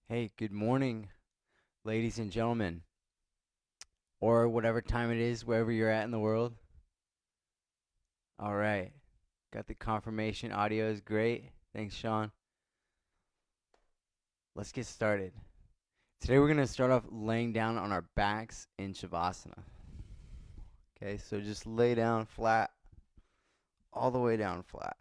Hey, good morning, ladies and gentlemen, or whatever time it is, wherever you're at in the world. All right, got the confirmation. Audio is great. Thanks, Sean. Let's get started. Today, we're going to start off laying down on our backs in Shavasana. Okay, so just lay down flat, all the way down flat.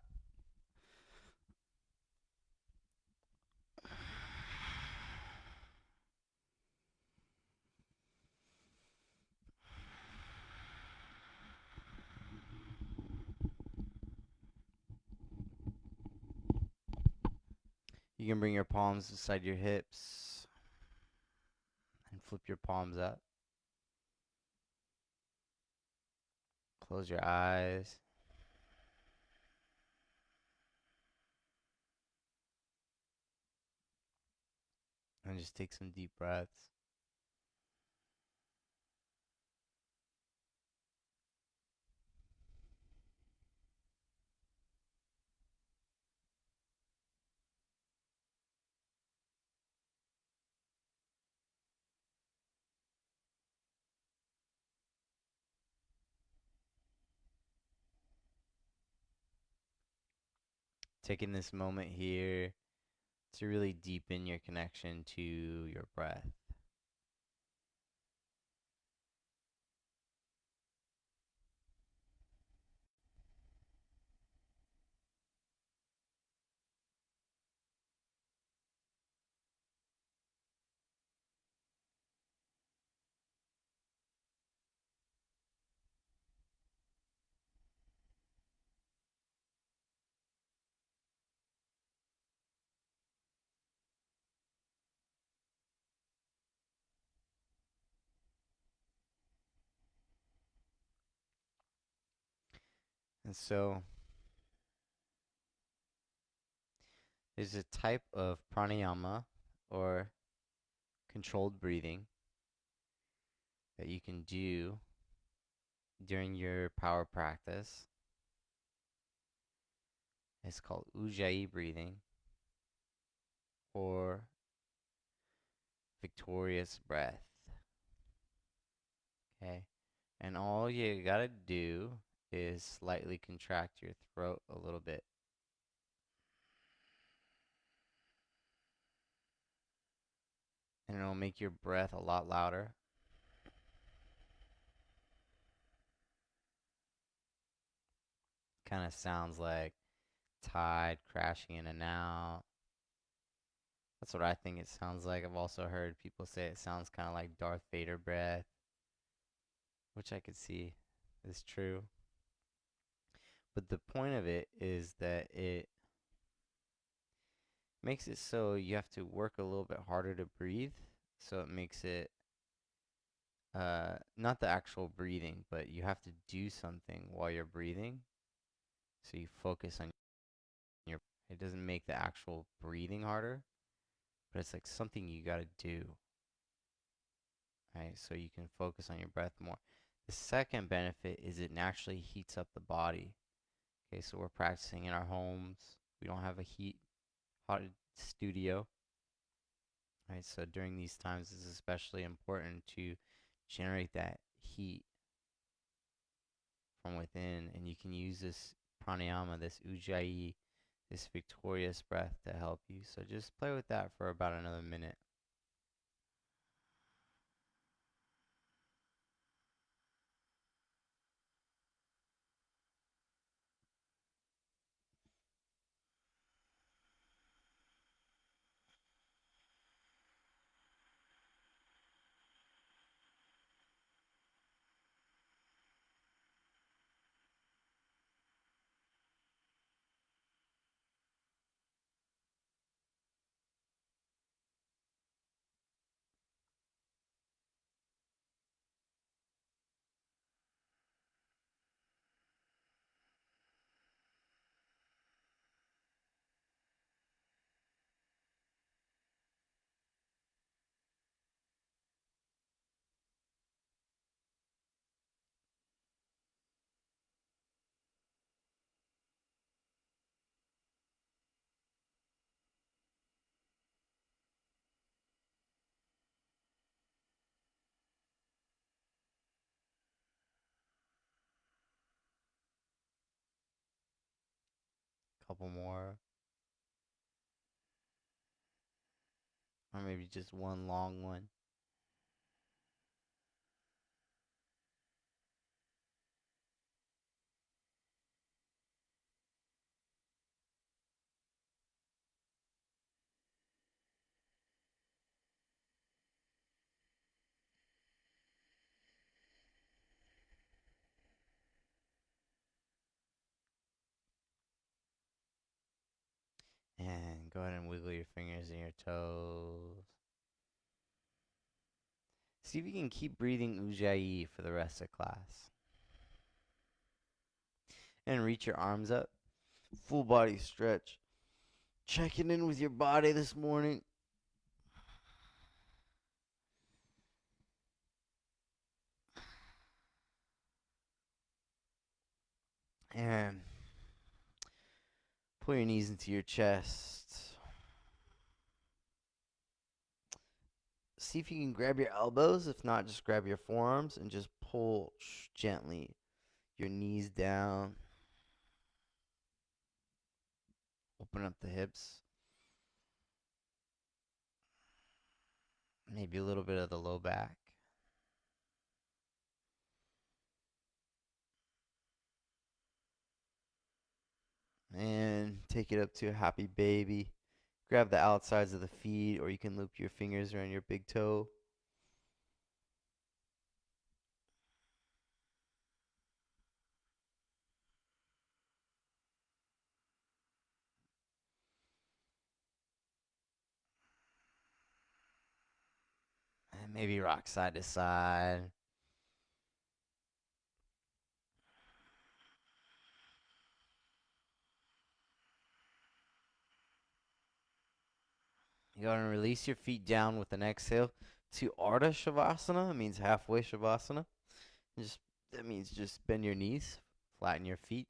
You can bring your palms beside your hips and flip your palms up. Close your eyes. And just take some deep breaths. Taking this moment here to really deepen your connection to your breath. And so there's a type of pranayama or controlled breathing that you can do during your power practice. It's called ujjayi breathing or victorious breath. Okay? And all you gotta do is slightly contract your throat a little bit. And it'll make your breath a lot louder. Kind of sounds like tide crashing in and out. That's what I think it sounds like. I've also heard people say it sounds kind of like Darth Vader breath, which I could see is true. But the point of it is that it makes it so you have to work a little bit harder to breathe. So it makes it not the actual breathing, but you have to do something while you're breathing. So you focus on your, it doesn't make the actual breathing harder, but it's like something you got to do. Right? So you can focus on your breath more. The second benefit is it naturally heats up the body. Okay, so we're practicing in our homes. We don't have a hot studio. Right, so during these times, it's especially important to generate that heat from within, and you can use this pranayama, this ujjayi, this victorious breath to help you. So just play with that for about another minute. Couple more. Or maybe just one long one. And go ahead and wiggle your fingers and your toes. See if you can keep breathing Ujjayi for the rest of class. And reach your arms up. Full body stretch. Checking in with your body this morning. And pull your knees into your chest. See if you can grab your elbows. If not, just grab your forearms and just pull gently your knees down. Open up the hips. Maybe a little bit of the low back. And take it up to a happy baby. Grab the outsides of the feet, or you can loop your fingers around your big toe. And maybe rock side to side. You go and release your feet down with an exhale to Ardha Shavasana. It means halfway Shavasana. That means just bend your knees, flatten your feet.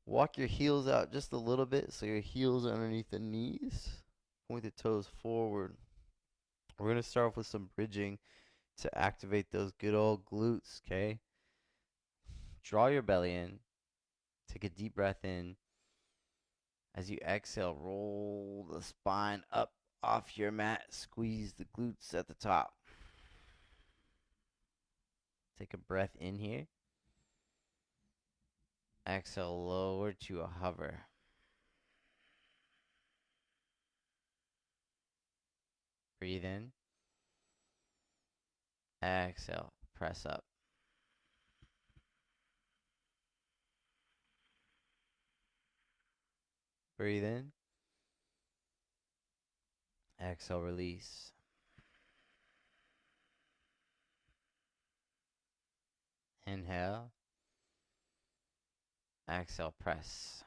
Walk your heels out just a little bit so your heels are underneath the knees. Point the toes forward. We're going to start off with some bridging to activate those good old glutes, okay? Draw your belly in. Take a deep breath in. As you exhale, roll the spine up off your mat. Squeeze the glutes at the top. Take a breath in here. Exhale, lower to a hover. Breathe in. Exhale, press up. Breathe in. Exhale, release. Inhale. Exhale, press.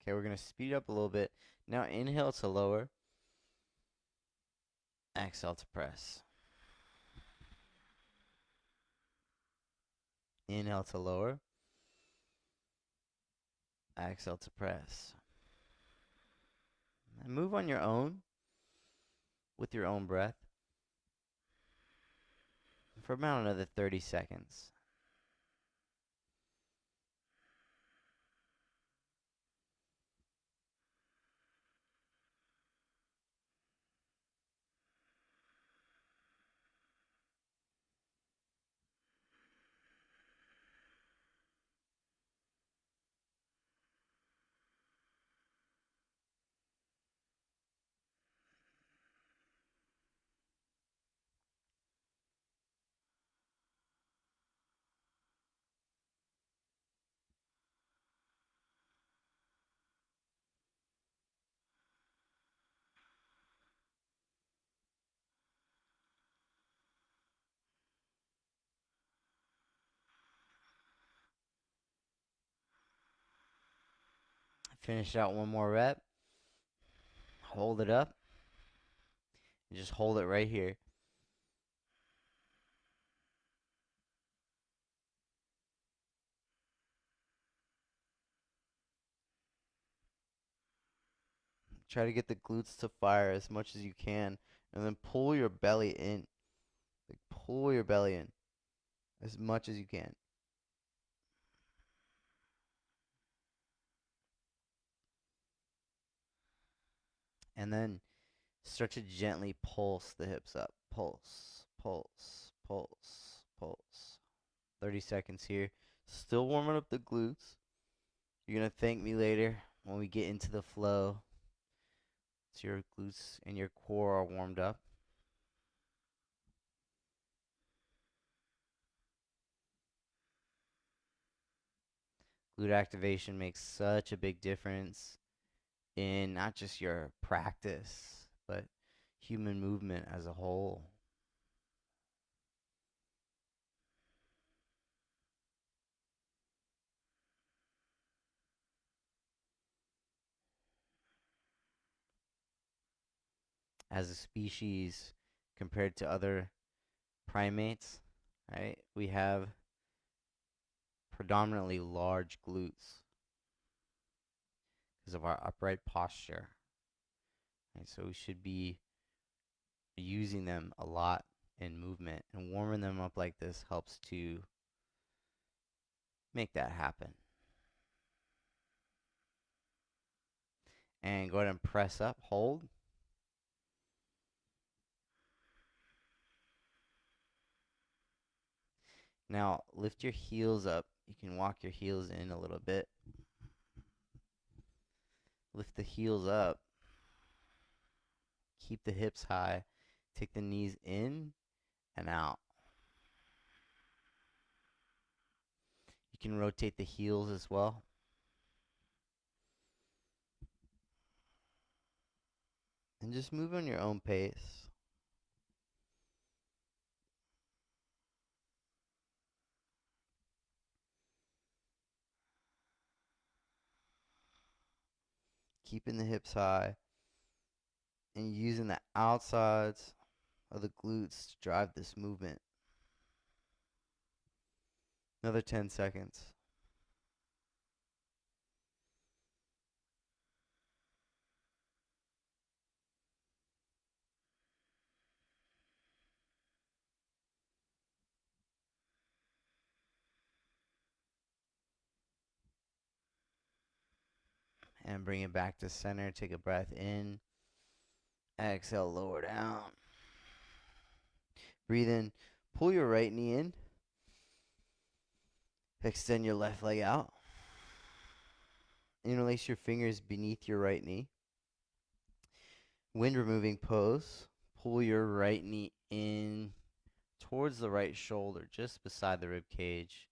Okay, we're going to speed up a little bit. Now inhale to lower. Exhale to press. Inhale to lower. Exhale to press. And move on your own with your own breath for about another 30 seconds. Finish out one more rep. Hold it up. And just hold it right here. Try to get the glutes to fire as much as you can. And then pull your belly in. Like pull your belly in as much as you can. And then start to gently pulse the hips up. Pulse, pulse, pulse, pulse. 30 seconds here. Still warming up the glutes. You're going to thank me later when we get into the flow. So your glutes and your core are warmed up. Glute activation makes such a big difference in not just your practice, but human movement as a whole. As a species, compared to other primates, right, we have predominantly large glutes because of our upright posture. Right? So we should be using them a lot in movement, and warming them up like this helps to make that happen. And go ahead and press up, hold. Now lift your heels up. You can walk your heels in a little bit. Lift the heels up. Keep the hips high. Take the knees in and out. You can rotate the heels as well. And just move on your own pace. Keeping the hips high and using the outsides of the glutes to drive this movement. Another 10 seconds. And bring it back to center. Take a breath in. Exhale, lower down. Breathe in. Pull your right knee in. Extend your left leg out. Interlace your fingers beneath your right knee. Wind removing pose. Pull your right knee in towards the right shoulder, just beside the rib cage.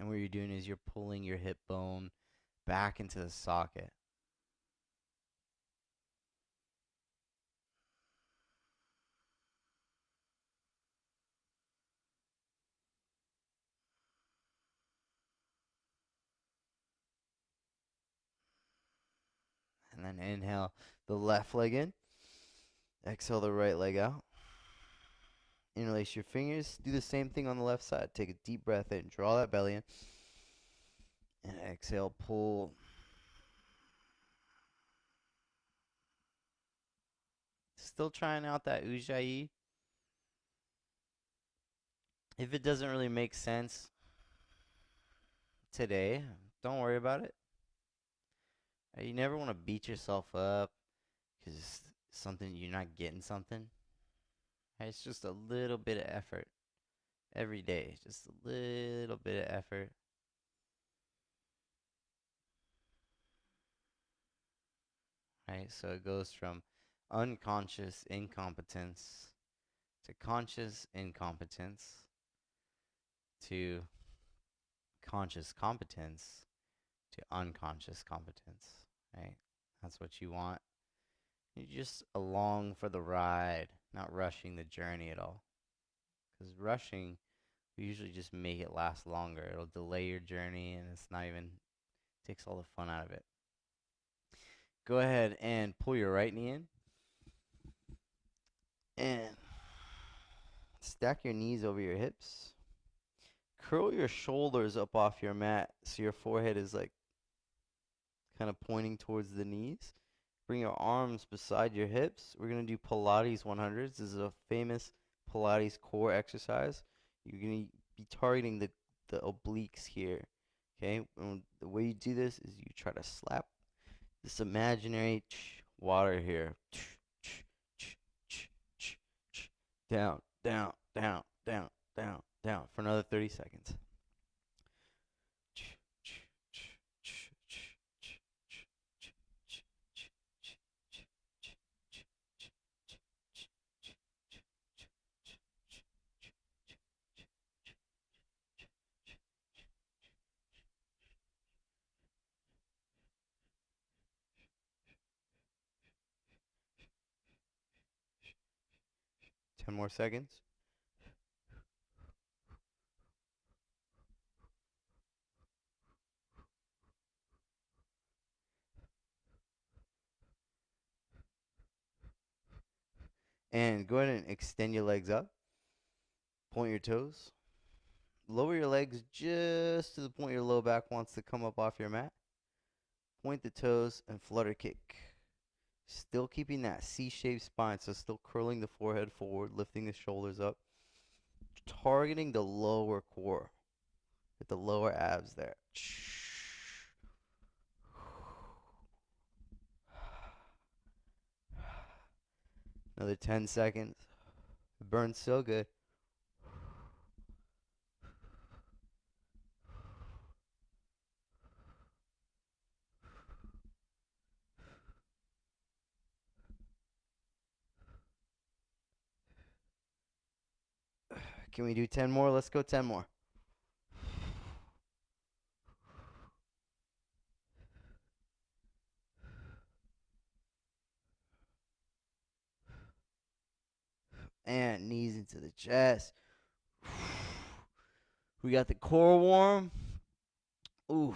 And what you're doing is you're pulling your hip bone back into the socket. And then inhale the left leg in. Exhale the right leg out. Interlace your fingers. Do the same thing on the left side. Take a deep breath in. Draw that belly in. And exhale, pull. Still trying out that Ujjayi. If it doesn't really make sense today, don't worry about it. You never want to beat yourself up because something you're not getting something. It's just a little bit of effort every day. Just a little bit of effort. Right? So it goes from unconscious incompetence to conscious incompetence to conscious competence to unconscious competence, right? That's what you want. You're just along for the ride, not rushing the journey at all. Because rushing, we usually just make it last longer. It'll delay your journey and it's not even, takes all the fun out of it. Go ahead and pull your right knee in. And stack your knees over your hips. Curl your shoulders up off your mat so your forehead is like kind of pointing towards the knees. Bring your arms beside your hips. We're going to do Pilates 100s. This is a famous Pilates core exercise. You're going to be targeting the obliques here. Okay, and the way you do this is you try to slap this imaginary water here. Down, down, down, down, down, down for another 30 seconds. Ten more seconds. And go ahead and extend your legs up. Point your toes. Lower your legs just to the point your low back wants to come up off your mat. Point the toes and flutter kick. Still keeping that C-shaped spine, so still curling the forehead forward, lifting the shoulders up. Targeting the lower core. With the lower abs there. Another 10 seconds. It burns so good. Can we do 10 more? Let's go 10 more. And knees into the chest. We got the core warm. Ooh.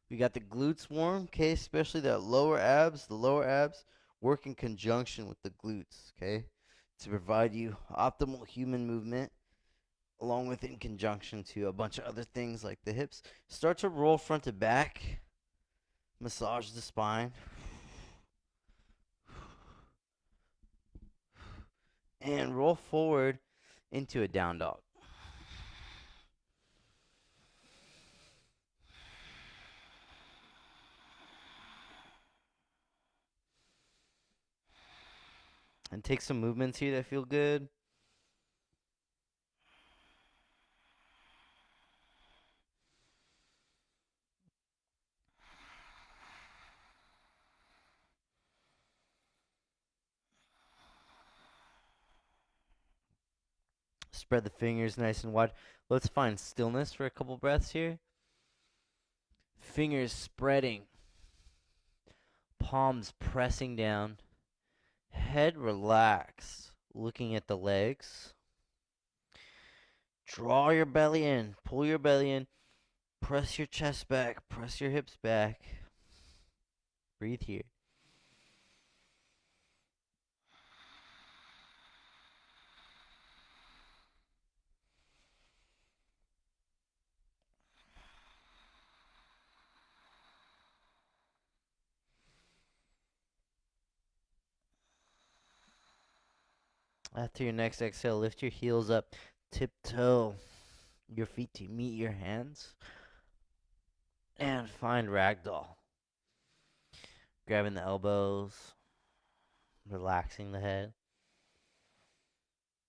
We got the glutes warm, okay? Especially that lower abs. The lower abs work in conjunction with the glutes, okay? To provide you optimal human movement, along with in conjunction to a bunch of other things like the hips. Start to roll front to back. Massage the spine. And roll forward into a down dog. And take some movements here that feel good. Spread the fingers nice and wide. Let's find stillness for a couple breaths here. Fingers spreading. Palms pressing down. Head relaxed. Looking at the legs. Draw your belly in. Pull your belly in. Press your chest back. Press your hips back. Breathe here. After your next exhale, lift your heels up. Tiptoe your feet to meet your hands. And find ragdoll. Grabbing the elbows. Relaxing the head.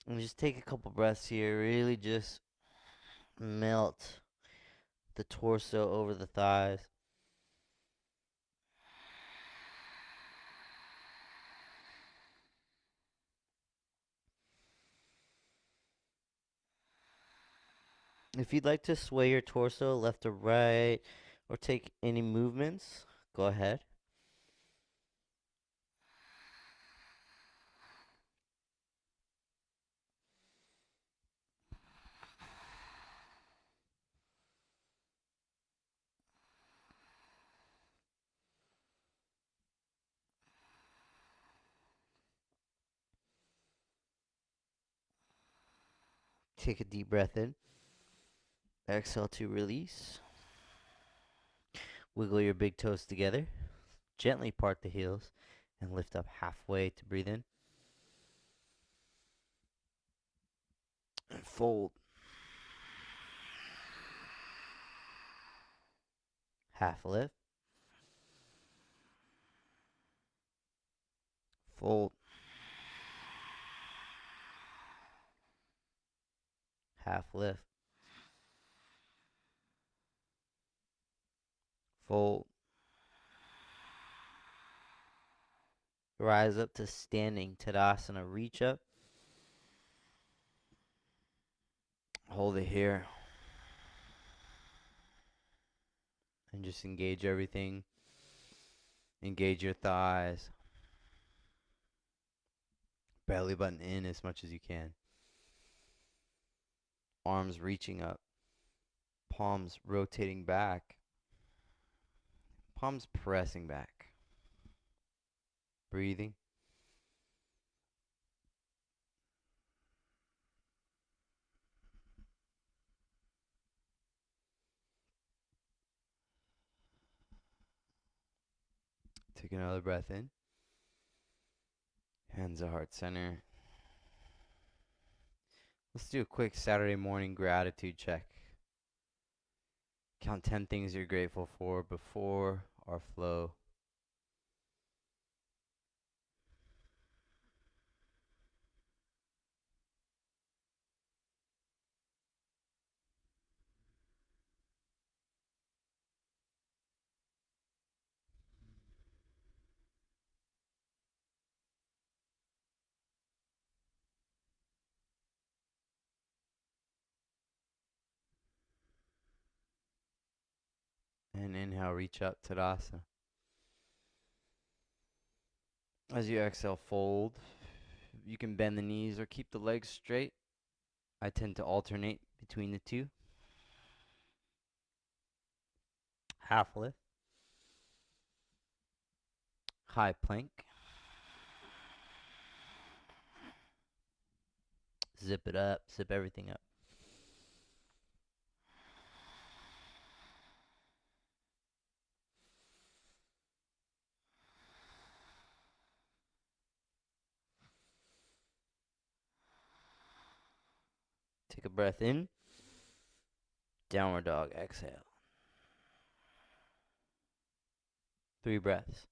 And just take a couple breaths here. Really just melt the torso over the thighs. If you'd like to sway your torso left to right or take any movements, go ahead. Take a deep breath in. Exhale to release. Wiggle your big toes together. Gently part the heels and lift up halfway to breathe in. And fold. half lift, fold, half lift, fold, rise up to standing Tadasana, reach up, hold it here, and just engage everything. Engage your thighs, belly button in as much as you can, arms reaching up, palms rotating back, palms pressing back, breathing. Take another breath in. Hands at heart center. Let's do a quick Saturday morning gratitude check. Count 10 things you're grateful for before our flow. And inhale, reach up, Tadasana. As you exhale, fold. You can bend the knees or keep the legs straight. I tend to alternate between the two. Half lift. High plank. Zip it up, zip everything up. Take a breath in. Downward dog, exhale. 3 breaths.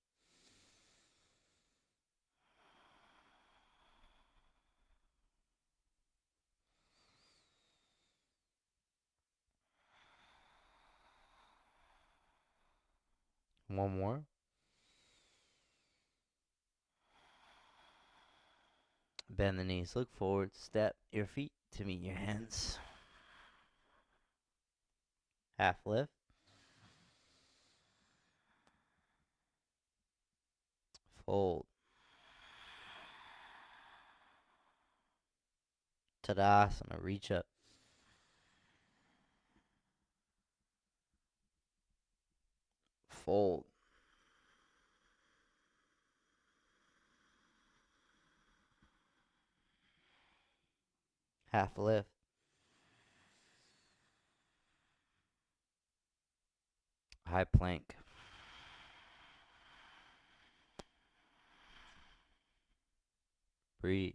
One more. Bend the knees, look forward, step your feet to meet your hands. Half lift. Fold. Tadasana, reach up. Fold. Half lift. High plank. Breathe.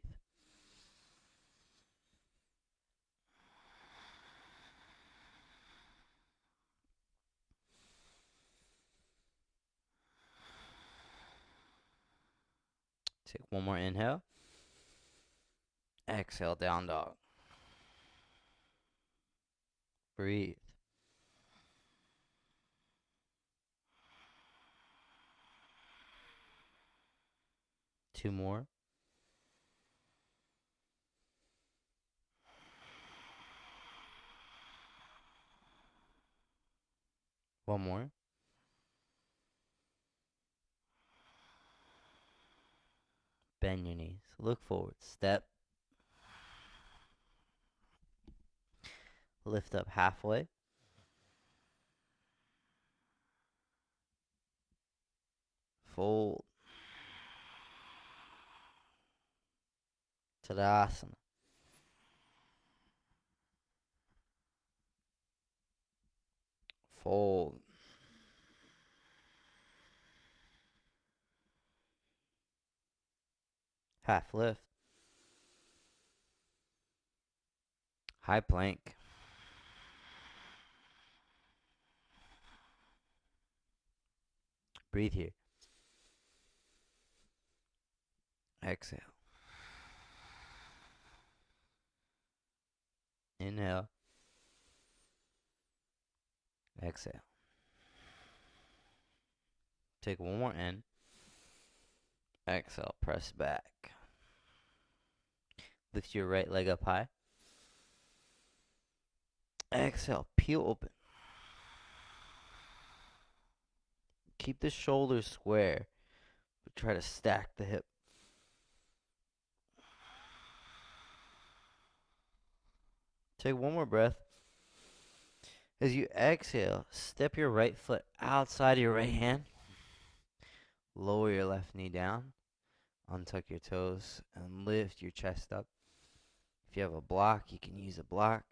Take one more inhale. Exhale, down dog. Breathe. Two more. One more. Bend your knees. Look forward. Step. Lift up halfway. Fold. Tadasana. Fold. Half lift. High plank. Breathe here. Exhale. Inhale. Exhale. Take one more in. Exhale. Press back. Lift your right leg up high. Exhale. Peel open. Keep the shoulders square, but try to stack the hip. Take one more breath. As you exhale, step your right foot outside of your right hand. Lower your left knee down. Untuck your toes and lift your chest up. If you have a block, you can use a block.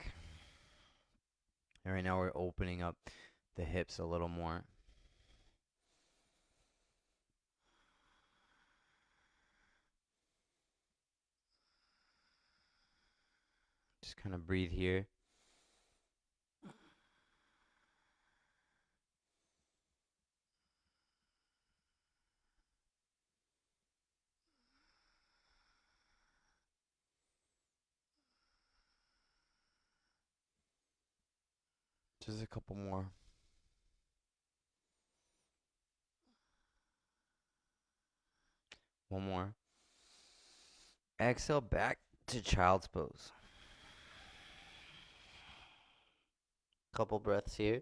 And right now we're opening up the hips a little more. Just kind of breathe here. Just a couple more. One more. Exhale back to child's pose. Couple breaths here.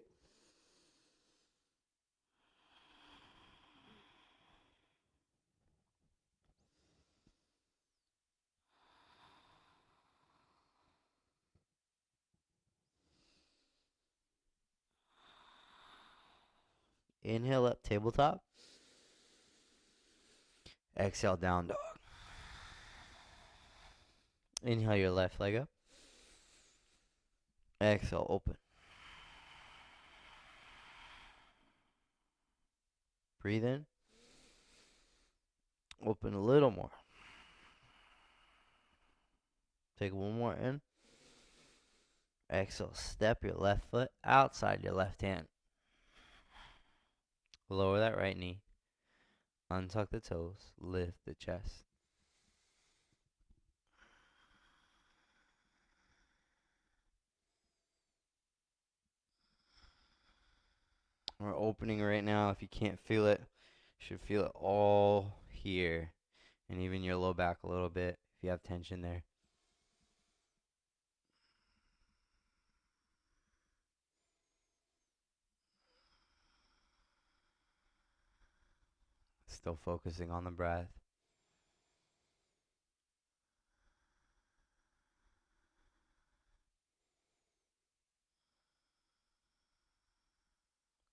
Inhale up, tabletop. Exhale, down dog. Inhale your left leg up. Exhale, open. Breathe in. Open a little more. Take one more in. Exhale, step your left foot outside your left hand. Lower that right knee. Untuck the toes. Lift the chest. We're opening right now. If you can't feel it, you should feel it all here. And even your low back a little bit if you have tension there. Still focusing on the breath.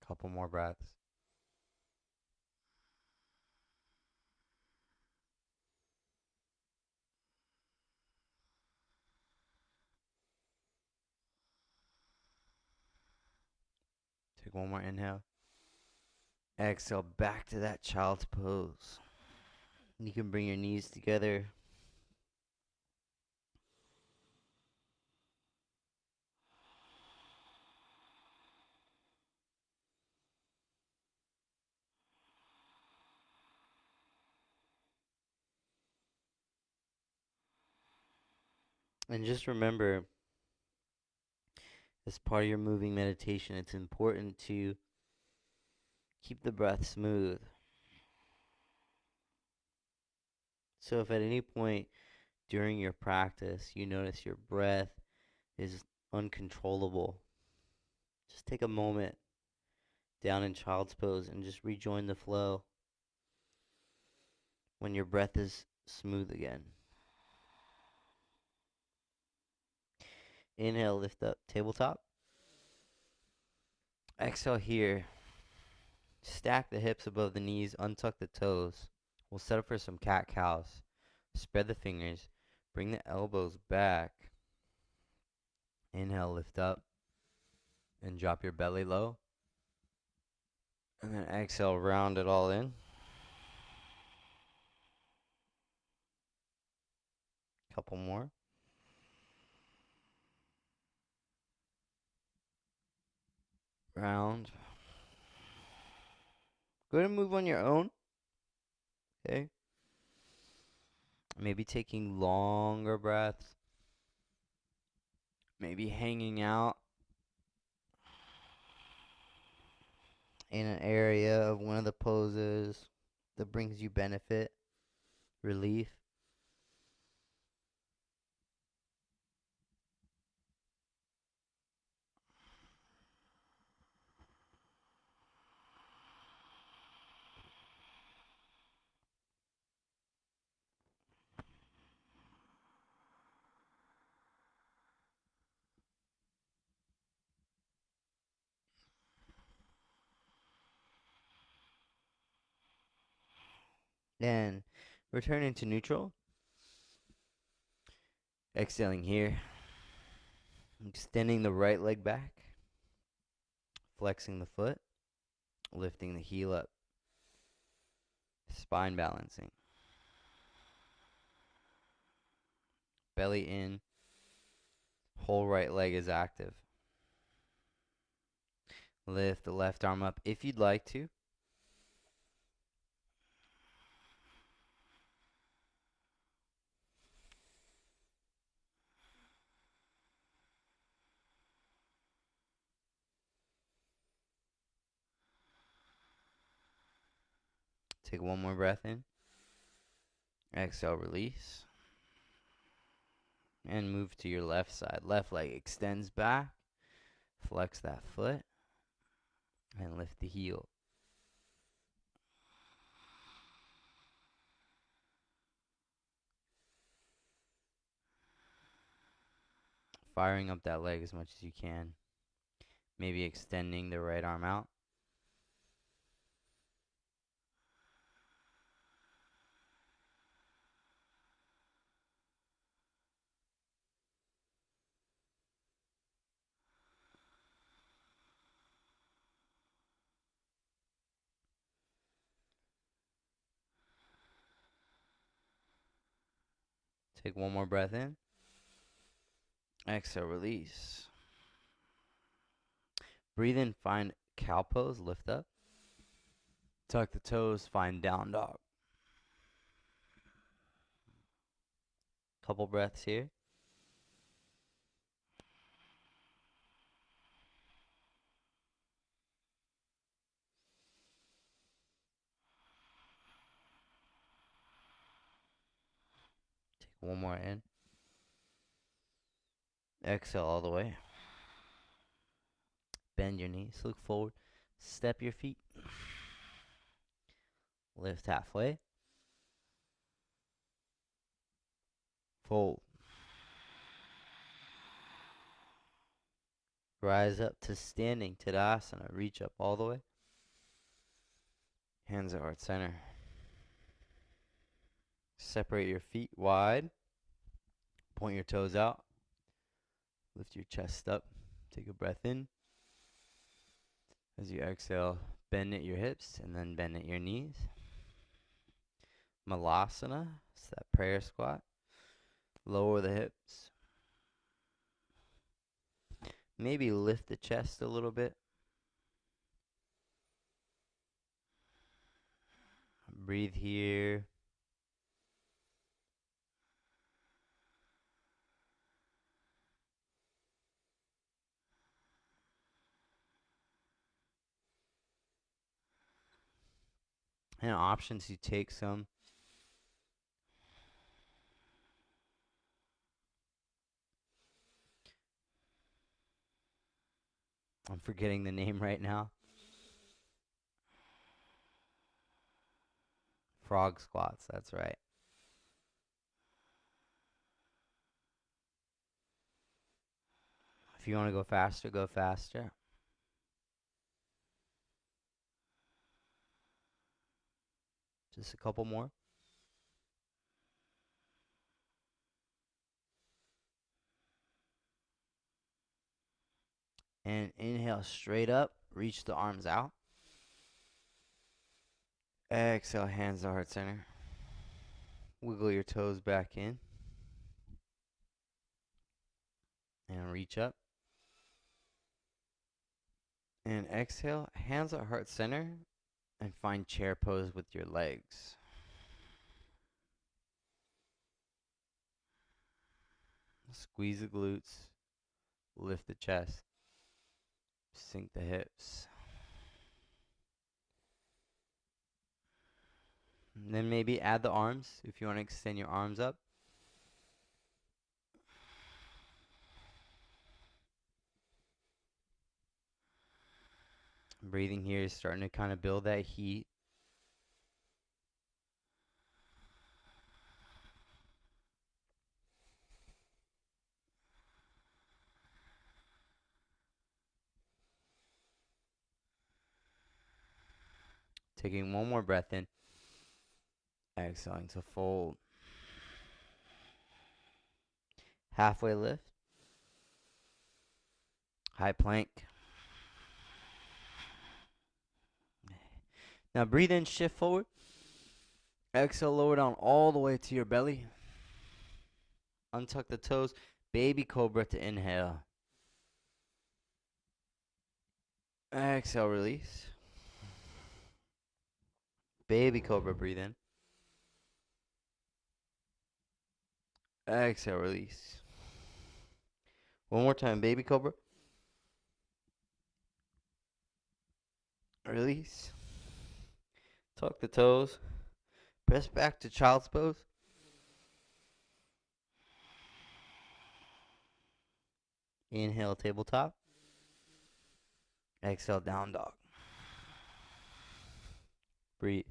Couple more breaths. Take one more inhale. Exhale back to that child's pose. You can bring your knees together. And just remember, as part of your moving meditation, it's important to keep the breath smooth. So if at any point during your practice you notice your breath is uncontrollable, just take a moment down in child's pose and just rejoin the flow when your breath is smooth again. Inhale, lift up, tabletop. Exhale here. Stack the hips above the knees, untuck the toes. We'll set up for some cat-cows. Spread the fingers. Bring the elbows back. Inhale, lift up. And drop your belly low. And then exhale, round it all in. Couple more. Round. Go ahead and move on your own. Okay. Maybe taking longer breaths. Maybe hanging out in an area of one of the poses that brings you benefit, relief. Then returning to neutral. Exhaling here. Extending the right leg back. Flexing the foot. Lifting the heel up. Spine balancing. Belly in. Whole right leg is active. Lift the left arm up if you'd like to. Take one more breath in. Exhale, release. And move to your left side. Left leg extends back. Flex that foot. And lift the heel. Firing up that leg as much as you can. Maybe extending the right arm out. Take one more breath in. Exhale, release. Breathe in, find cow pose, lift up. Tuck the toes, find down dog. Couple breaths here. Take one more in. Exhale all the way. Bend your knees, look forward, step your feet. Lift halfway. Fold. Rise up to standing Tadasana. Reach up all the way. Hands at heart center. Separate your feet wide. Point your toes out. Lift your chest up. Take a breath in. As you exhale, bend at your hips and then bend at your knees. Malasana, it's that prayer squat. Lower the hips. Maybe lift the chest a little bit. Breathe here. And options, you take some. I'm forgetting the name right now. Frog squats, that's right. If you want to go faster, go faster. Just a couple more. And inhale straight up. Reach the arms out. Exhale, hands to heart center. Wiggle your toes back in. And reach up. And exhale, hands at heart center. And find chair pose with your legs. Squeeze the glutes, lift the chest, sink the hips. And then maybe add the arms if you want to extend your arms up. Breathing here is starting to kind of build that heat. Taking one more breath in. Exhaling to fold. Halfway lift. High plank. Now breathe in, shift forward. Exhale, lower down all the way to your belly. Untuck the toes. Baby cobra to inhale. Exhale, release. Baby cobra, breathe in. Exhale, release. One more time, baby cobra. Release. Tuck the toes. Press back to child's pose. Inhale, tabletop. Exhale, down dog. Breathe.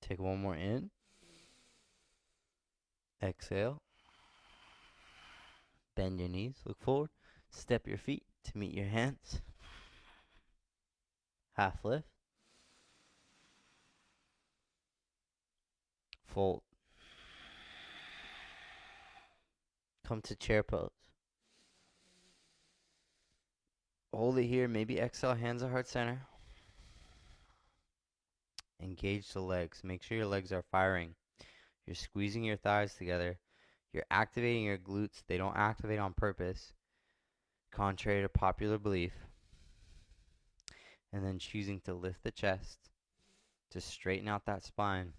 Take one more in. Exhale. Bend your knees. Look forward. Step your feet to meet your hands. Half lift. Fold. Come to chair pose. Hold it here. Maybe exhale, hands at heart center. Engage the legs. Make sure your legs are firing. You're squeezing your thighs together. You're activating your glutes. They don't activate on purpose, contrary to popular belief. And then choosing to lift the chest to straighten out that spine.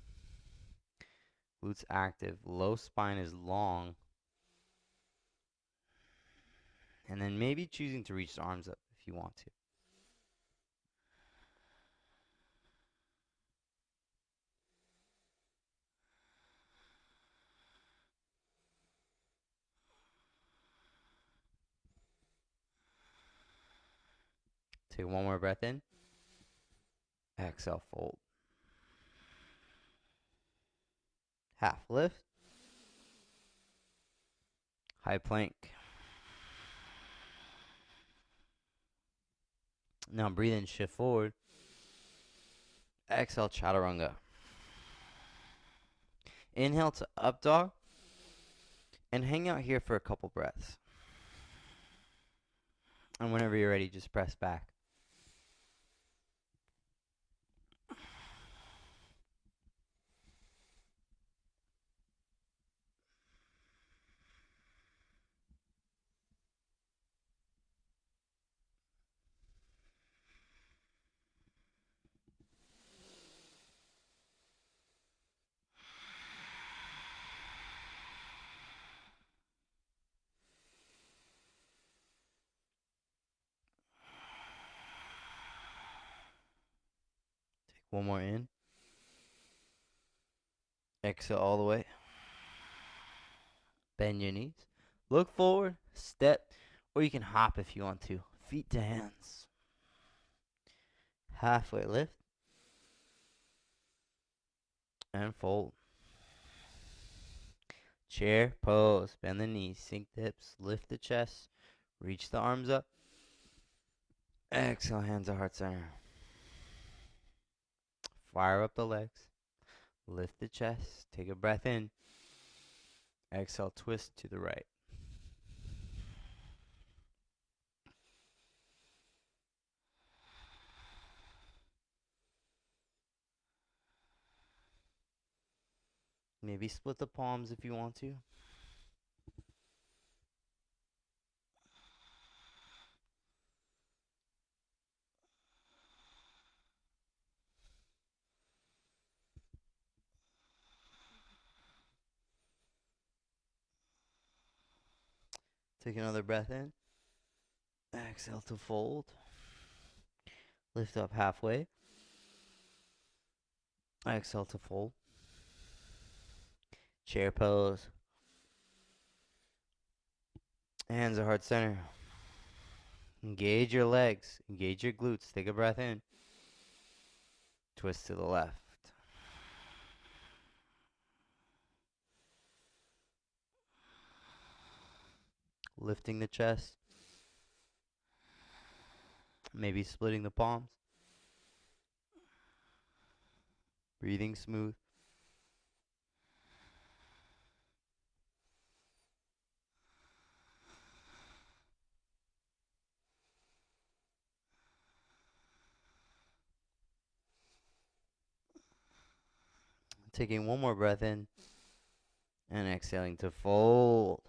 Glutes active. Low spine is long. And then maybe choosing to reach the arms up if you want to. Take one more breath in. Exhale, fold. Half lift. High plank. Now breathe in, shift forward. Exhale, chaturanga. Inhale to up dog. And hang out here for a couple breaths. And whenever you're ready, just press back. One more in. Exhale all the way. Bend your knees. Look forward, step, or you can hop if you want to. Feet to hands. Halfway lift. And fold. Chair pose. Bend the knees. Sink the hips. Lift the chest. Reach the arms up. Exhale, hands at heart center. Fire up the legs. Lift the chest. Take a breath in. Exhale, twist to the right. Maybe split the palms if you want to. Take another breath in. Exhale to fold. Lift up halfway. Exhale to fold. Chair pose. Hands are heart center. Engage your legs. Engage your glutes. Take a breath in. Twist to the left. Lifting the chest. Maybe splitting the palms. Breathing smooth. Taking one more breath in. And exhaling to fold.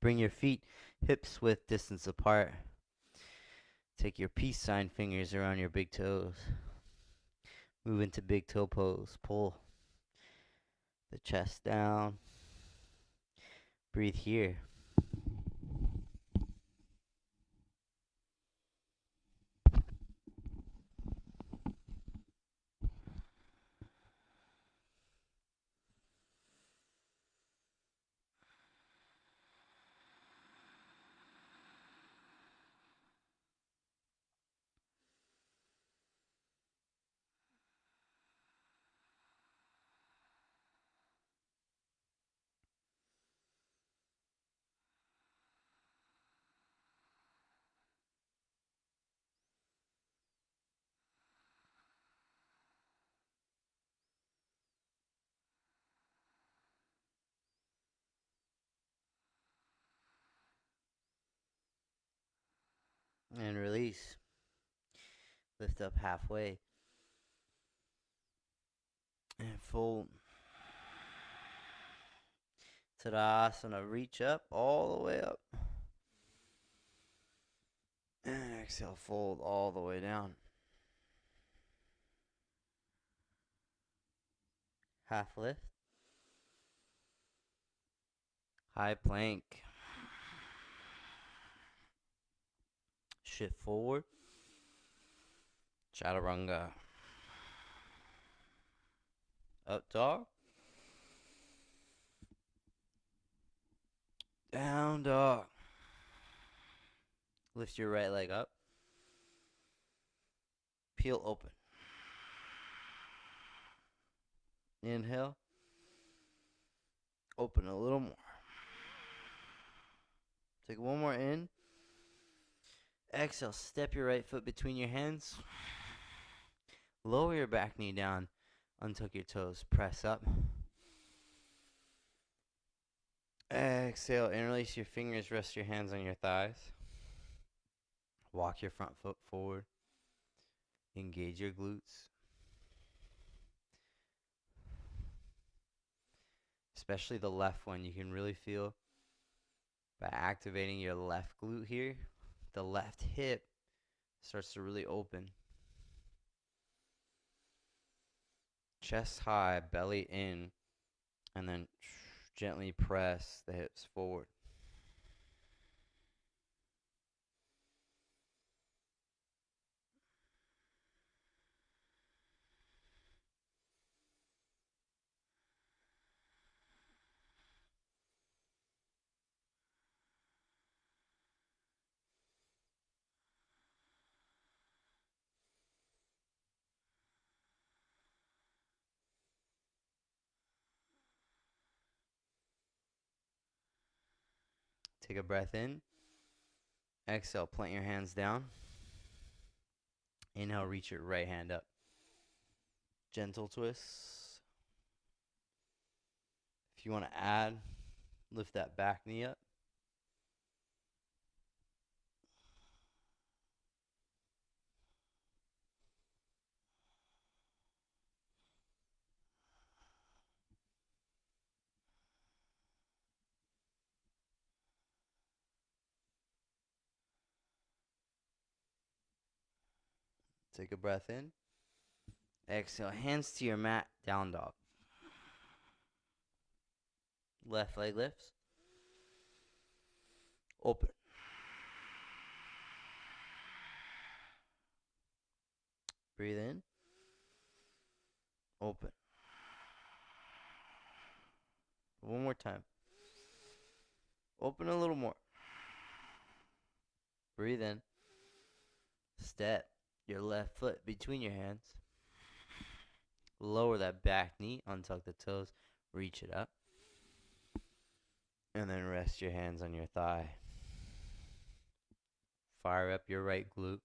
Bring your feet hips width distance apart. Take your peace sign fingers around your big toes. Move into big toe pose. Pull the chest down. Breathe here. And release. Lift up halfway. And fold. Tadasana. Reach up all the way up. And exhale. Fold all the way down. Half lift. High plank. Shift forward. Chaturanga. Up dog. Down dog. Lift your right leg up. Peel open. Inhale. Open a little more. Take one more in. Exhale. Step your right foot between your hands. Lower your back knee down. Untuck your toes. Press up. Exhale. Interlace your fingers. Rest your hands on your thighs. Walk your front foot forward. Engage your glutes. Especially the left one. You can really feel by activating your left glute here, the left hip starts to really open. Chest high, belly in, and then gently press the hips forward. Take a breath in. Exhale, plant your hands down. Inhale, reach your right hand up. Gentle twist. If you want to add, lift that back knee up. Take a breath in. Exhale, hands to your mat, down dog. Left leg lifts. Open. Breathe in. Open. One more time. Open a little more. Breathe in. Step your left foot between your hands. Lower that back knee. Untuck the toes. Reach it up. And then rest your hands on your thigh. Fire up your right glute.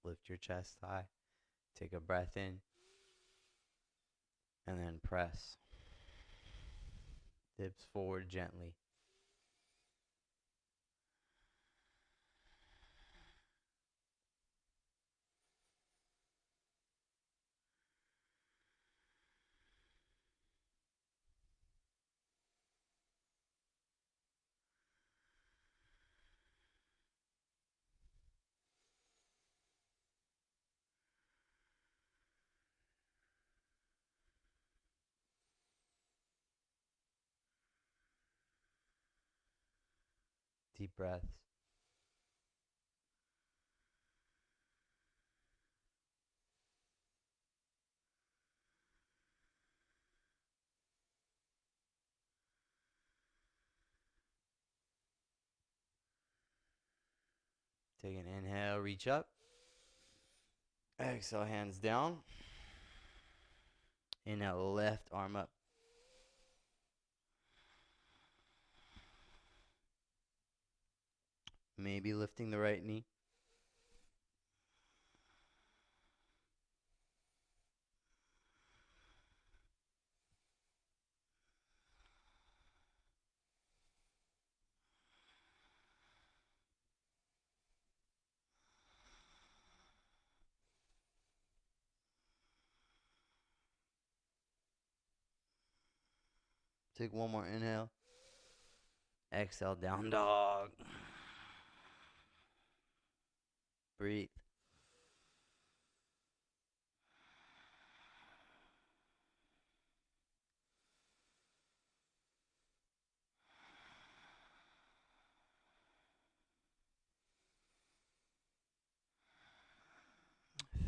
Lift your chest high. Take a breath in. And then press. Dips forward gently. Deep breaths. Take an inhale, reach up. Exhale, hands down. Inhale, left arm up. Maybe lifting the right knee. Take one more inhale. Exhale, down dog. Breathe.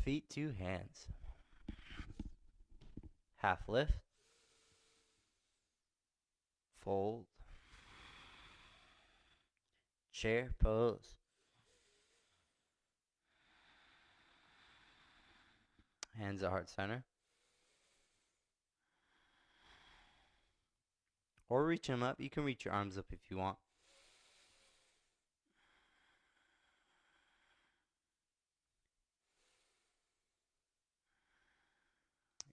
Feet to hands. Half lift. Fold. Chair pose. Hands at heart center. Or reach them up. You can reach your arms up if you want.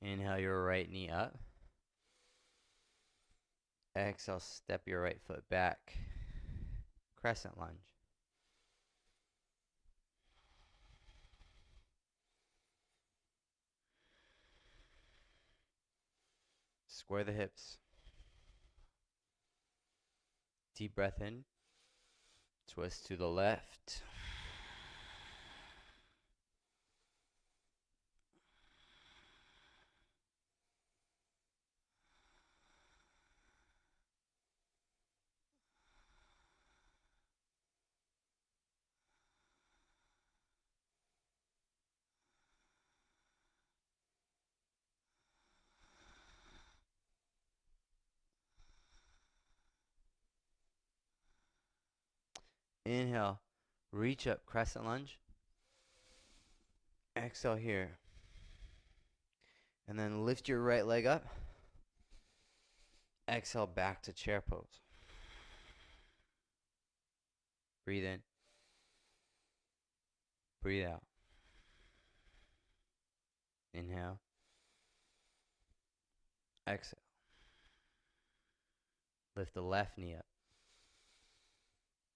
Inhale your right knee up. Exhale, step your right foot back. Crescent lunge. Square the hips. Deep breath in. Twist to the left. Inhale, reach up, crescent lunge. Exhale here. And then lift your right leg up. Exhale back to chair pose. Breathe in. Breathe out. Inhale. Exhale. Lift the left knee up.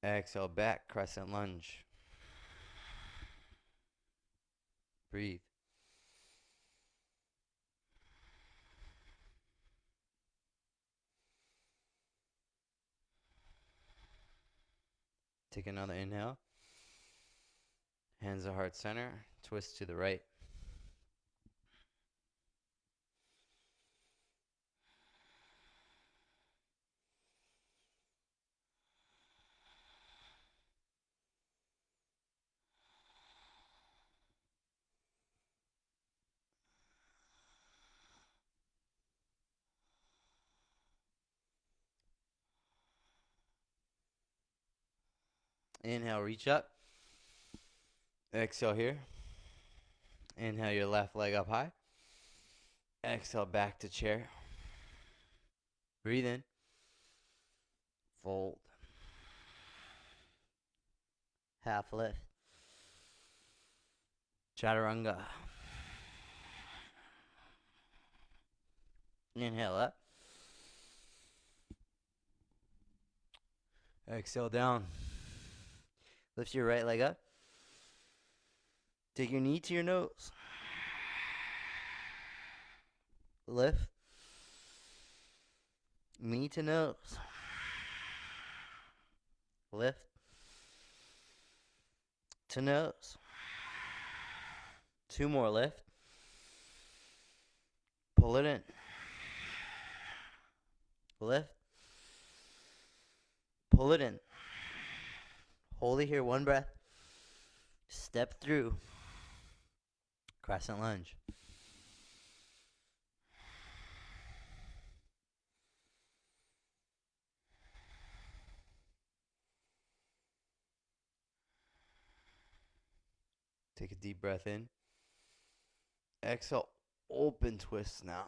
Exhale back, crescent lunge. Breathe. Take another inhale. Hands at heart center. Twist to the right. Inhale, reach up. Exhale here. Inhale your left leg up high. Exhale back to chair. Breathe in. Fold. Half lift. Chaturanga. Inhale up. Exhale down. Lift your right leg up. Take your knee to your nose. Lift. Knee to nose. Lift. To nose. 2 more, lift. Pull it in. Lift. Pull it in. Hold it here, 1 breath. Step through. Crescent lunge. Take a deep breath in. Exhale, open twist now.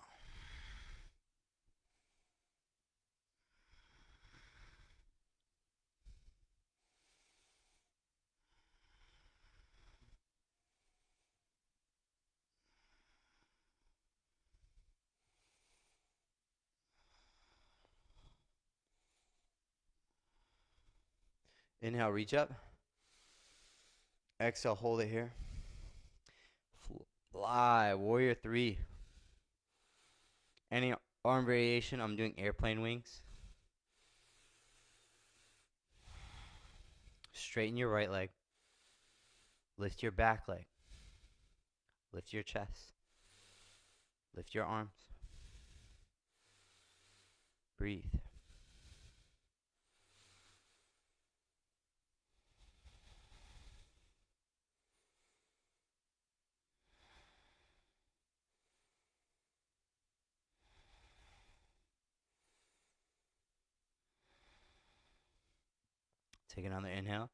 Inhale, reach up. Exhale, hold it here. Fly, warrior 3. Any arm variation, I'm doing airplane wings. Straighten your right leg. Lift your back leg. Lift your chest. Lift your arms. Breathe. Take another inhale.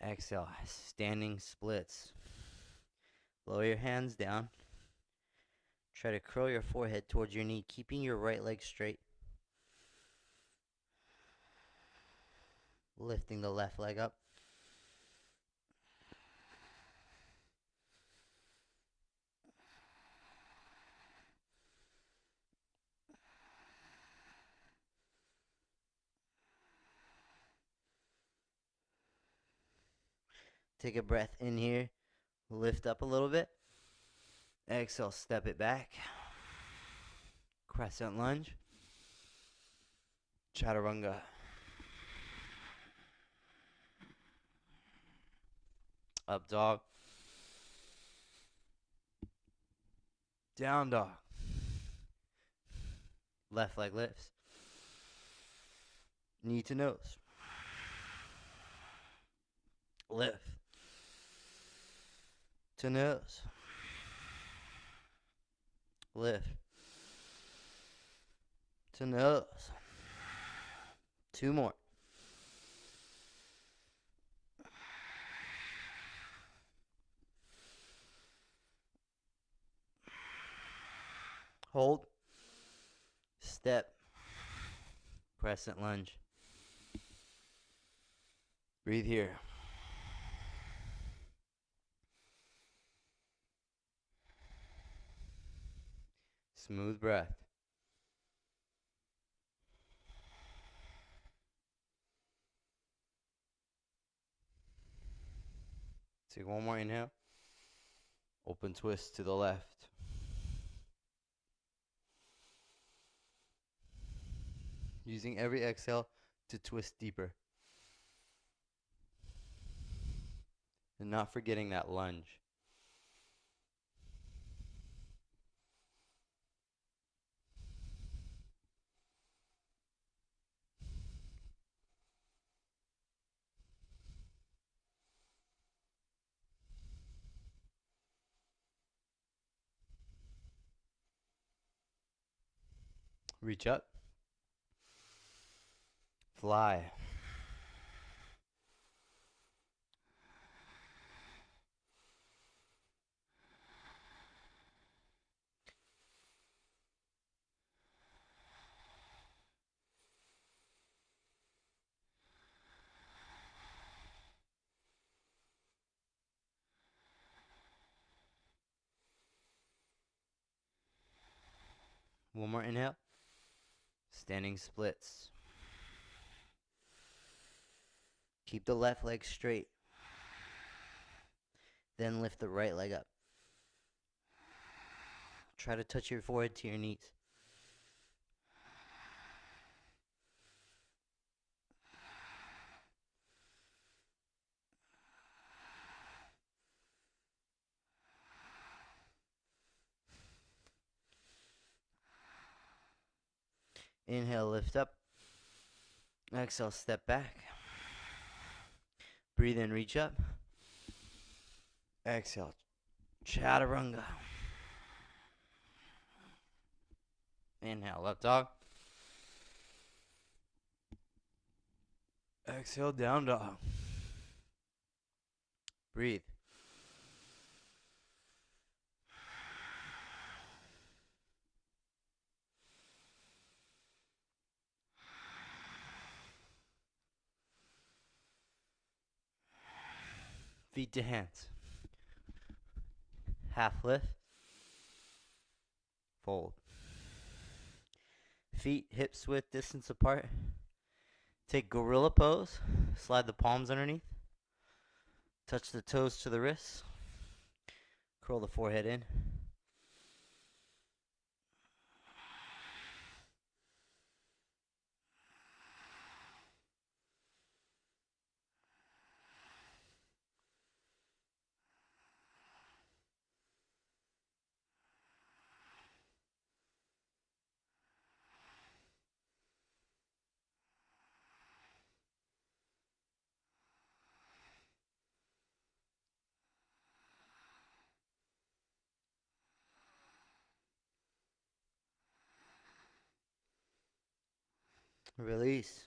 Exhale, standing splits. Lower your hands down. Try to curl your forehead towards your knee, keeping your right leg straight. Lifting the left leg up. Take a breath in here. Lift up a little bit. Exhale, step it back. Crescent lunge. Chaturanga. Up dog. Down dog. Left leg lifts. Knee to nose. Lift. To nose. Lift. To nose. 2 more. Hold. Step. Crescent lunge. Breathe here. Smooth breath. Take 1 more inhale. Open twist to the left. Using every exhale to twist deeper. And not forgetting that lunge. Reach up. Fly. One more inhale. Standing splits. Keep the left leg straight. Then lift the right leg up. Try to touch your forehead to your knees. Inhale, lift up. Exhale, step back. Breathe in, reach up. Exhale, chaturanga. Inhale, up dog. Exhale, down dog. Breathe. Feet to hands. Half lift. Fold. Feet hips width distance apart. Take gorilla pose. Slide the palms underneath. Touch the toes to the wrists. Curl the forehead in. Release.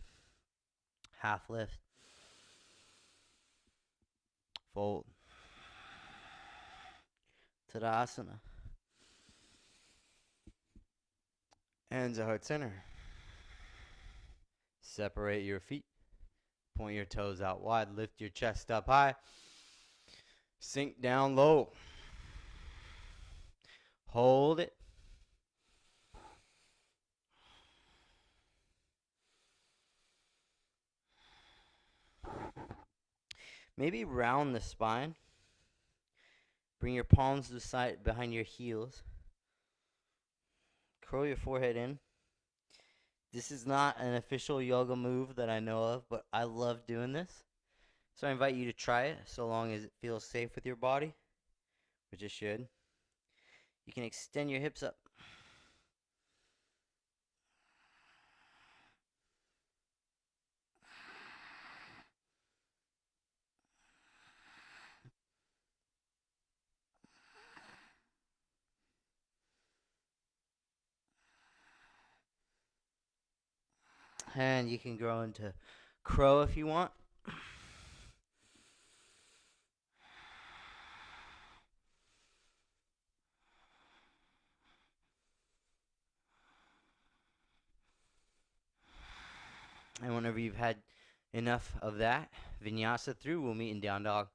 Half lift. Fold. Tadasana. Hands at heart center. Separate your feet. Point your toes out wide. Lift your chest up high. Sink down low. Hold it. Maybe round the spine. Bring your palms to the side behind your heels. Curl your forehead in. This is not an official yoga move that I know of, but I love doing this. So I invite you to try it so long as it feels safe with your body, which it should. You can extend your hips up. And you can grow into crow if you want. And whenever you've had enough of that, Vinyasa through, we'll meet in down dog.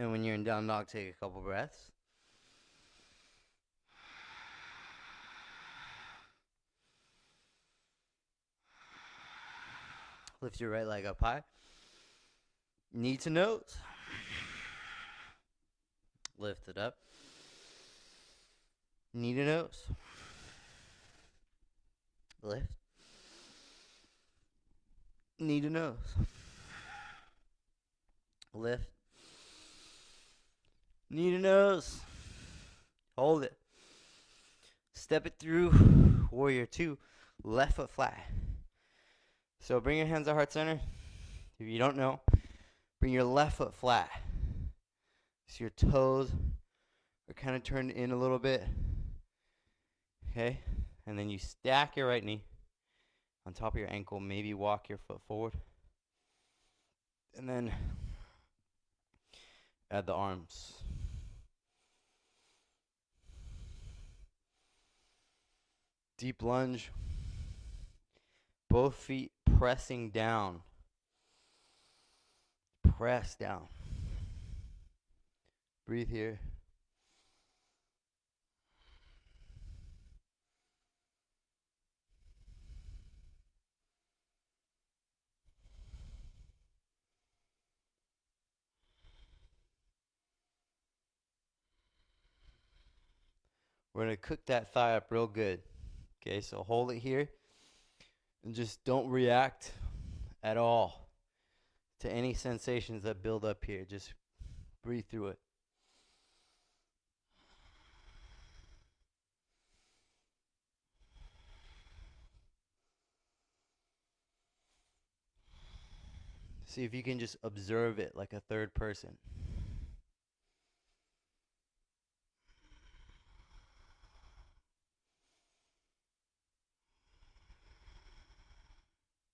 And when you're in down dog, take a couple breaths. Lift your right leg up high. Knee to nose. Lift it up. Knee to nose. Lift. Knee to nose. Lift. Knee to nose. Hold it. Step it through. Warrior 2. Left foot flat. So bring your hands to heart center. If you don't know, bring your left foot flat. So your toes are kind of turned in a little bit. Okay? And then you stack your right knee on top of your ankle. Maybe walk your foot forward. And then add the arms. Deep lunge. Both feet pressing down. Press down. Breathe here. We're going to cook that thigh up real good. Okay, so hold it here. And just don't react at all to any sensations that build up here. Just breathe through it. See if you can just observe it like a third person.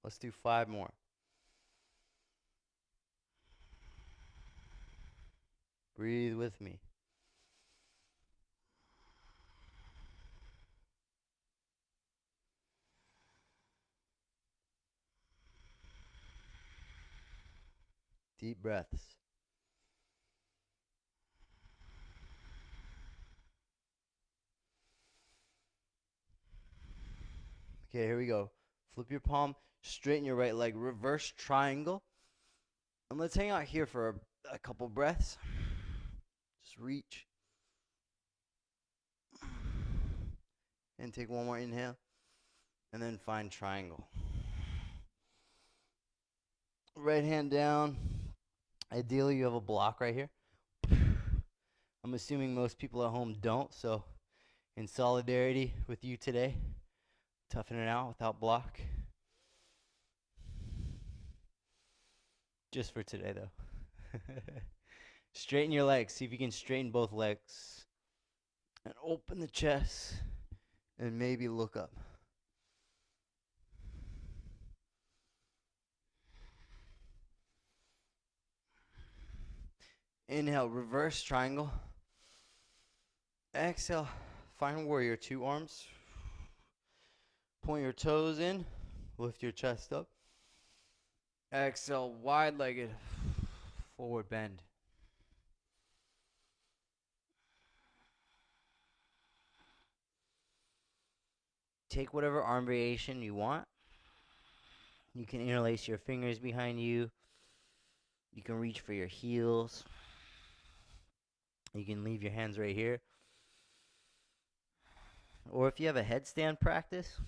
Let's do 5 more. Breathe with me. Deep breaths. Okay, here we go. Flip your palm, straighten your right leg, reverse triangle. And let's hang out here for a couple breaths. Just reach. And take one more inhale. And then find triangle. Right hand down. Ideally, you have a block right here. I'm assuming most people at home don't, so in solidarity with you today, toughen it out without block. Just for today, though. Straighten your legs. See if you can straighten both legs. And open the chest. And maybe look up. Inhale, reverse triangle. Exhale, find warrior 2 arms. Point your toes in. Lift your chest up. Exhale, wide-legged forward bend. Take whatever arm variation you want. You can interlace your fingers behind you. You can reach for your heels. You can leave your hands right here. Or if you have a headstand practice,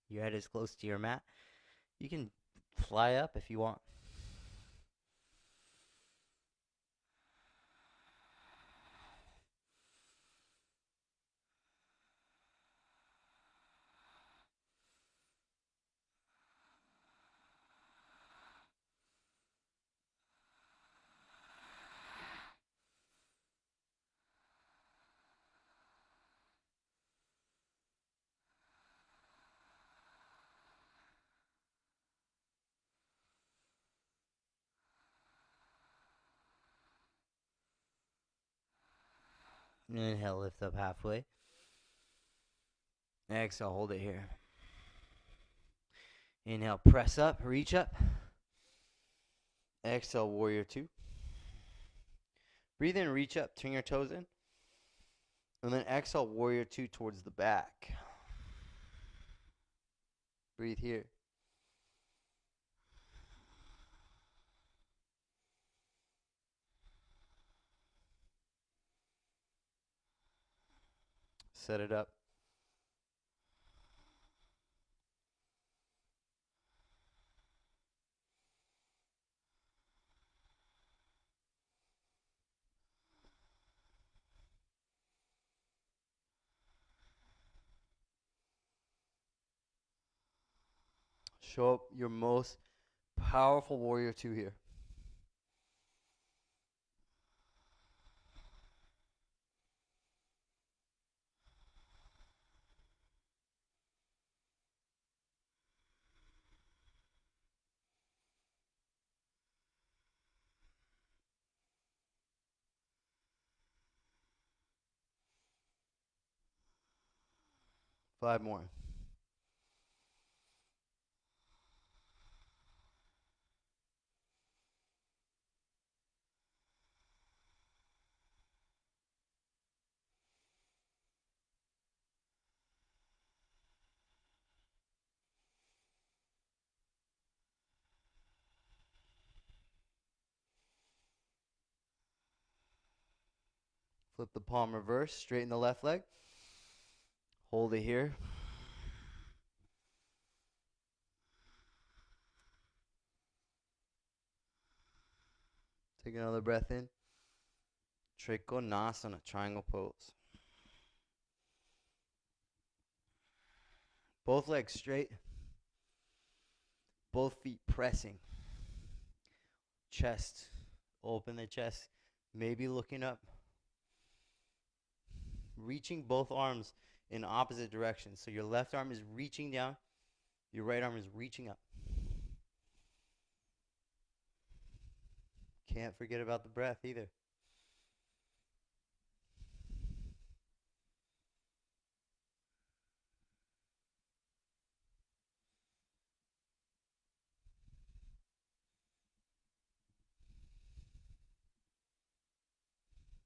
your head is close to your mat, you can fly up if you want. Inhale, lift up halfway. Exhale, hold it here. Inhale, press up, reach up. Exhale, warrior 2. Breathe in, reach up, turn your toes in. And then exhale, warrior 2 towards the back. Breathe here. set it up. Show up your most powerful warrior two here. Five more. Flip the palm reverse, straighten the left leg. Hold it here. Take another breath in. Trikonasana, triangle pose. Both legs straight. Both feet pressing. Chest. Open the chest. Maybe looking up. Reaching both arms in opposite directions. So your left arm is reaching down. Your right arm is reaching up. Can't forget about the breath either.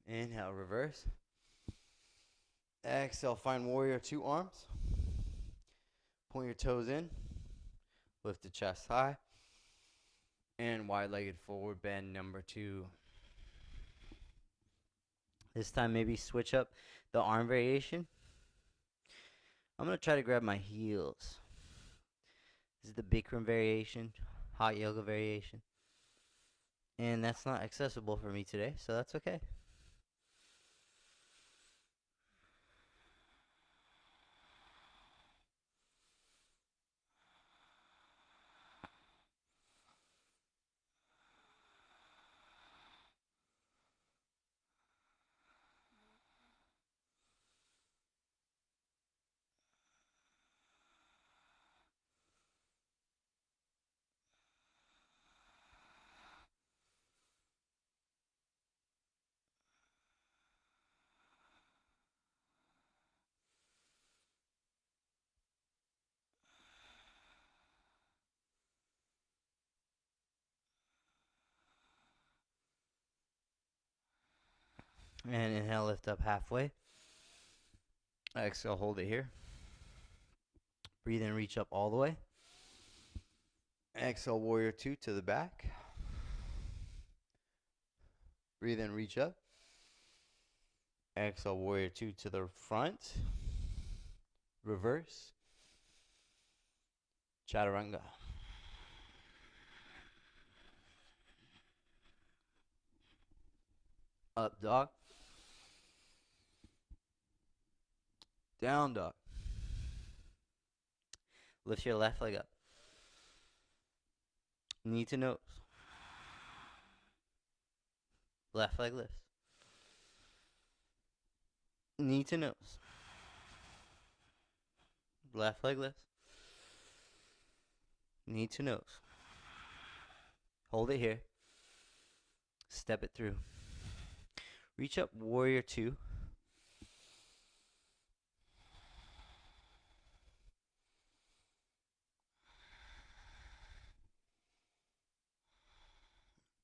Inhale, reverse. Exhale, find warrior two arms. Point your toes in. Lift the chest high. And wide-legged forward bend number two. This time maybe switch up the arm variation. I'm going to try to grab my heels. This is the Bikram variation, hot yoga variation. And that's not accessible for me today, so that's okay. And inhale, lift up halfway. Exhale, hold it here. Breathe in, reach up all the way. Exhale, warrior two to the back. Breathe in, reach up. Exhale, warrior two to the front. Reverse. Chaturanga. Up dog. Down dog. Lift your left leg up. Knee to nose. Left leg lifts. Knee to nose. Left leg lifts. Knee to nose. Hold it here. Step it through. Reach up, warrior two.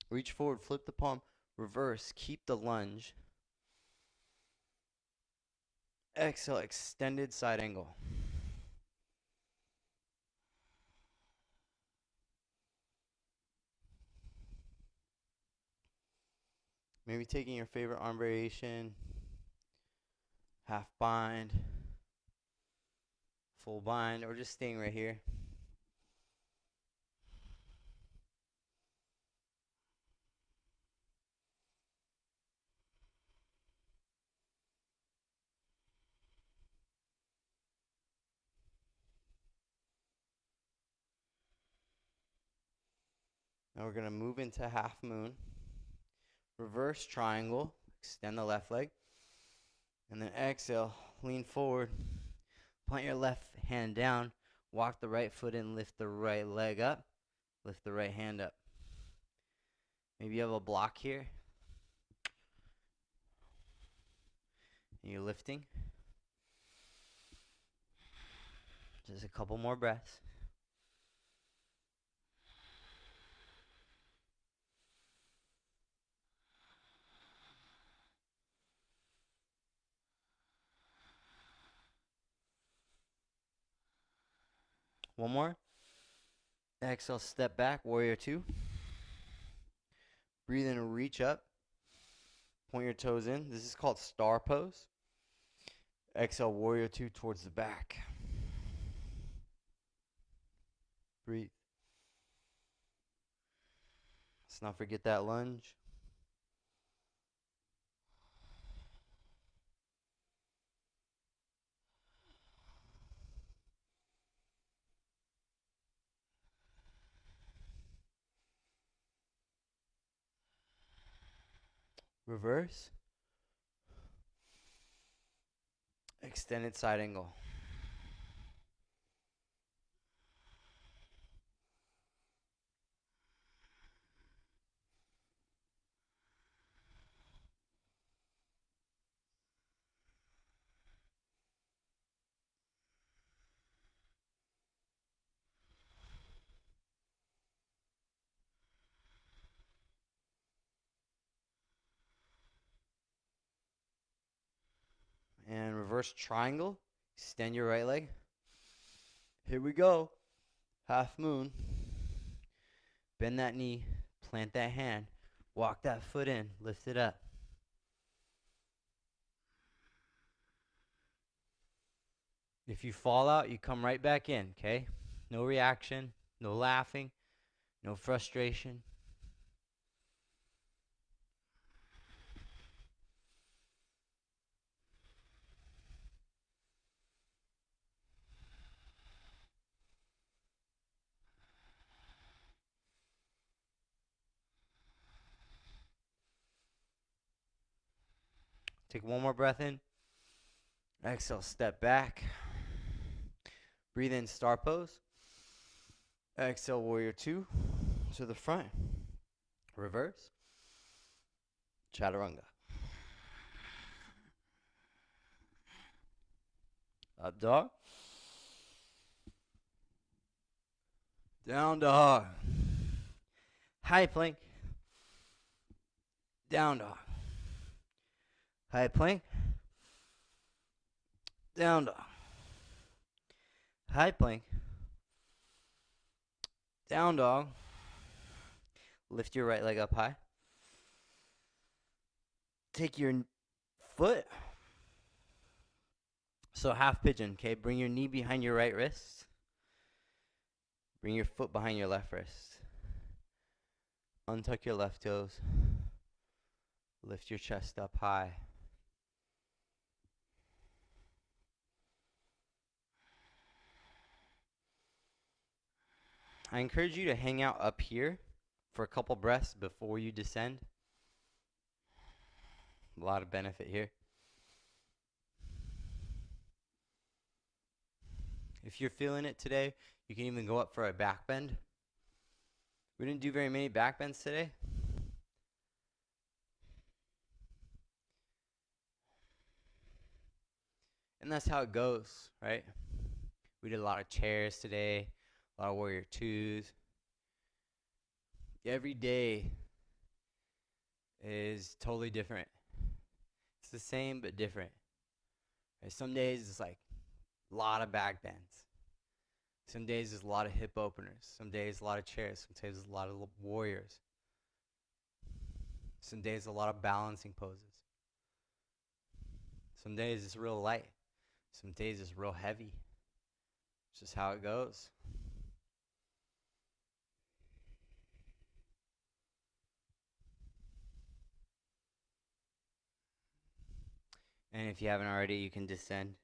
Reach forward, flip the palm, reverse, keep the lunge. Exhale, extended side angle. Maybe taking your favorite arm variation. half bind, full bind, or just staying right here. Now we're going to move into half moon. Reverse triangle, extend the left leg. And then exhale, lean forward. Plant your left hand down. Walk the right foot in, lift the right leg up. Lift the right hand up. Maybe you have a block here. And you're lifting. Just a couple more breaths. One more. Exhale, step back, warrior two. Breathe in, reach up. Point your toes in. This is called star pose. Exhale, warrior two towards the back. Breathe. Let's not forget that lunge. Reverse. Extended side angle. And reverse triangle. Extend your right leg. Here we go. Half moon. Bend that knee. Plant that hand. Walk that foot in. Lift it up. If you fall out, you come right back in, okay? No reaction, no laughing, no frustration. Take one more breath in. Exhale, step back. Breathe in, star pose. Exhale, warrior two to the front. Reverse. Chaturanga. Up dog. Down dog. High plank. Down dog. High plank. Down dog. High plank. Down dog. Lift your right leg up high. Take your foot. So half pigeon, okay? Bring your knee behind your right wrist. Bring your foot behind your left wrist. Untuck your left toes. Lift your chest up high. I encourage you to hang out up here for a couple breaths before you descend. A lot of benefit here. If you're feeling it today, you can even go up for a back bend. We didn't do very many back bends today. And that's how it goes, right? We did a lot of chairs today, a lot of warrior twos. Every day is totally different. It's the same but different. Right? Some days it's like a lot of back bends. Some days there's a lot of hip openers. Some days a lot of chairs. Some days a lot of warriors. Some days a lot of balancing poses. Some days it's real light. Some days it's real heavy. It's just how it goes. And if you haven't already, you can descend.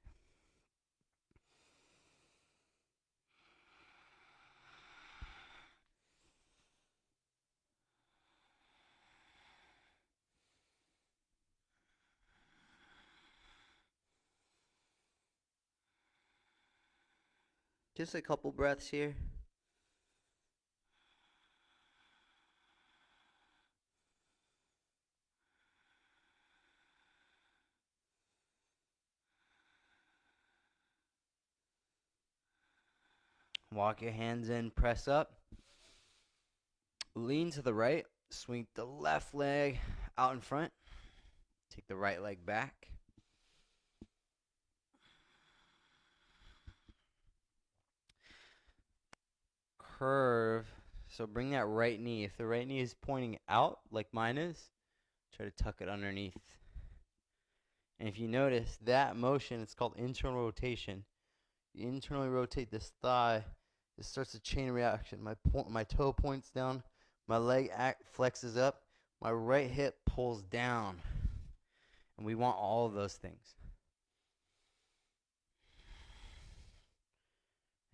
Just a couple breaths here. Walk your hands in, press up. Lean to the right. Swing the left leg out in front. Take the right leg back. Curve. So bring that right knee. If the right knee is pointing out, like mine is, try to tuck it underneath. And if you notice that motion, it's called internal rotation. You internally rotate this thigh. It starts a chain reaction. My toe points down. My leg flexes up. My right hip pulls down. And we want all of those things.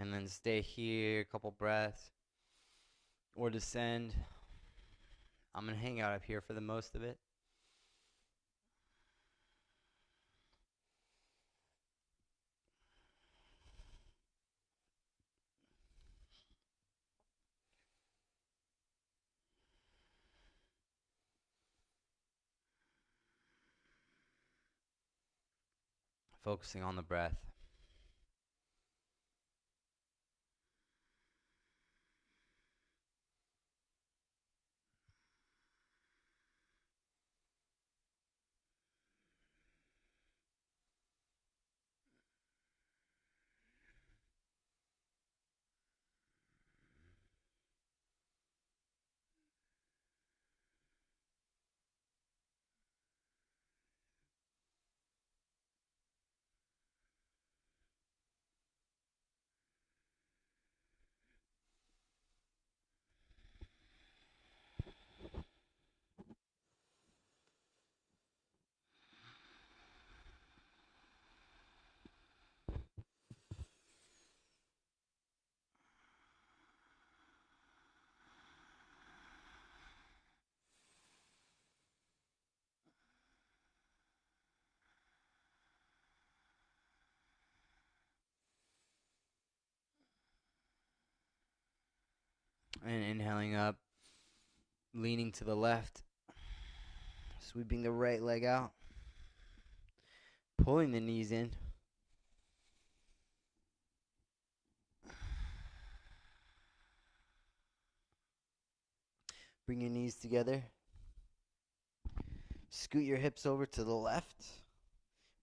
And then stay here, a couple breaths. Or descend. I'm going to hang out up here for the most of it. Focusing on the breath. And inhaling up, leaning to the left, sweeping the right leg out, pulling the knees in. Bring your knees together. Scoot your hips over to the left.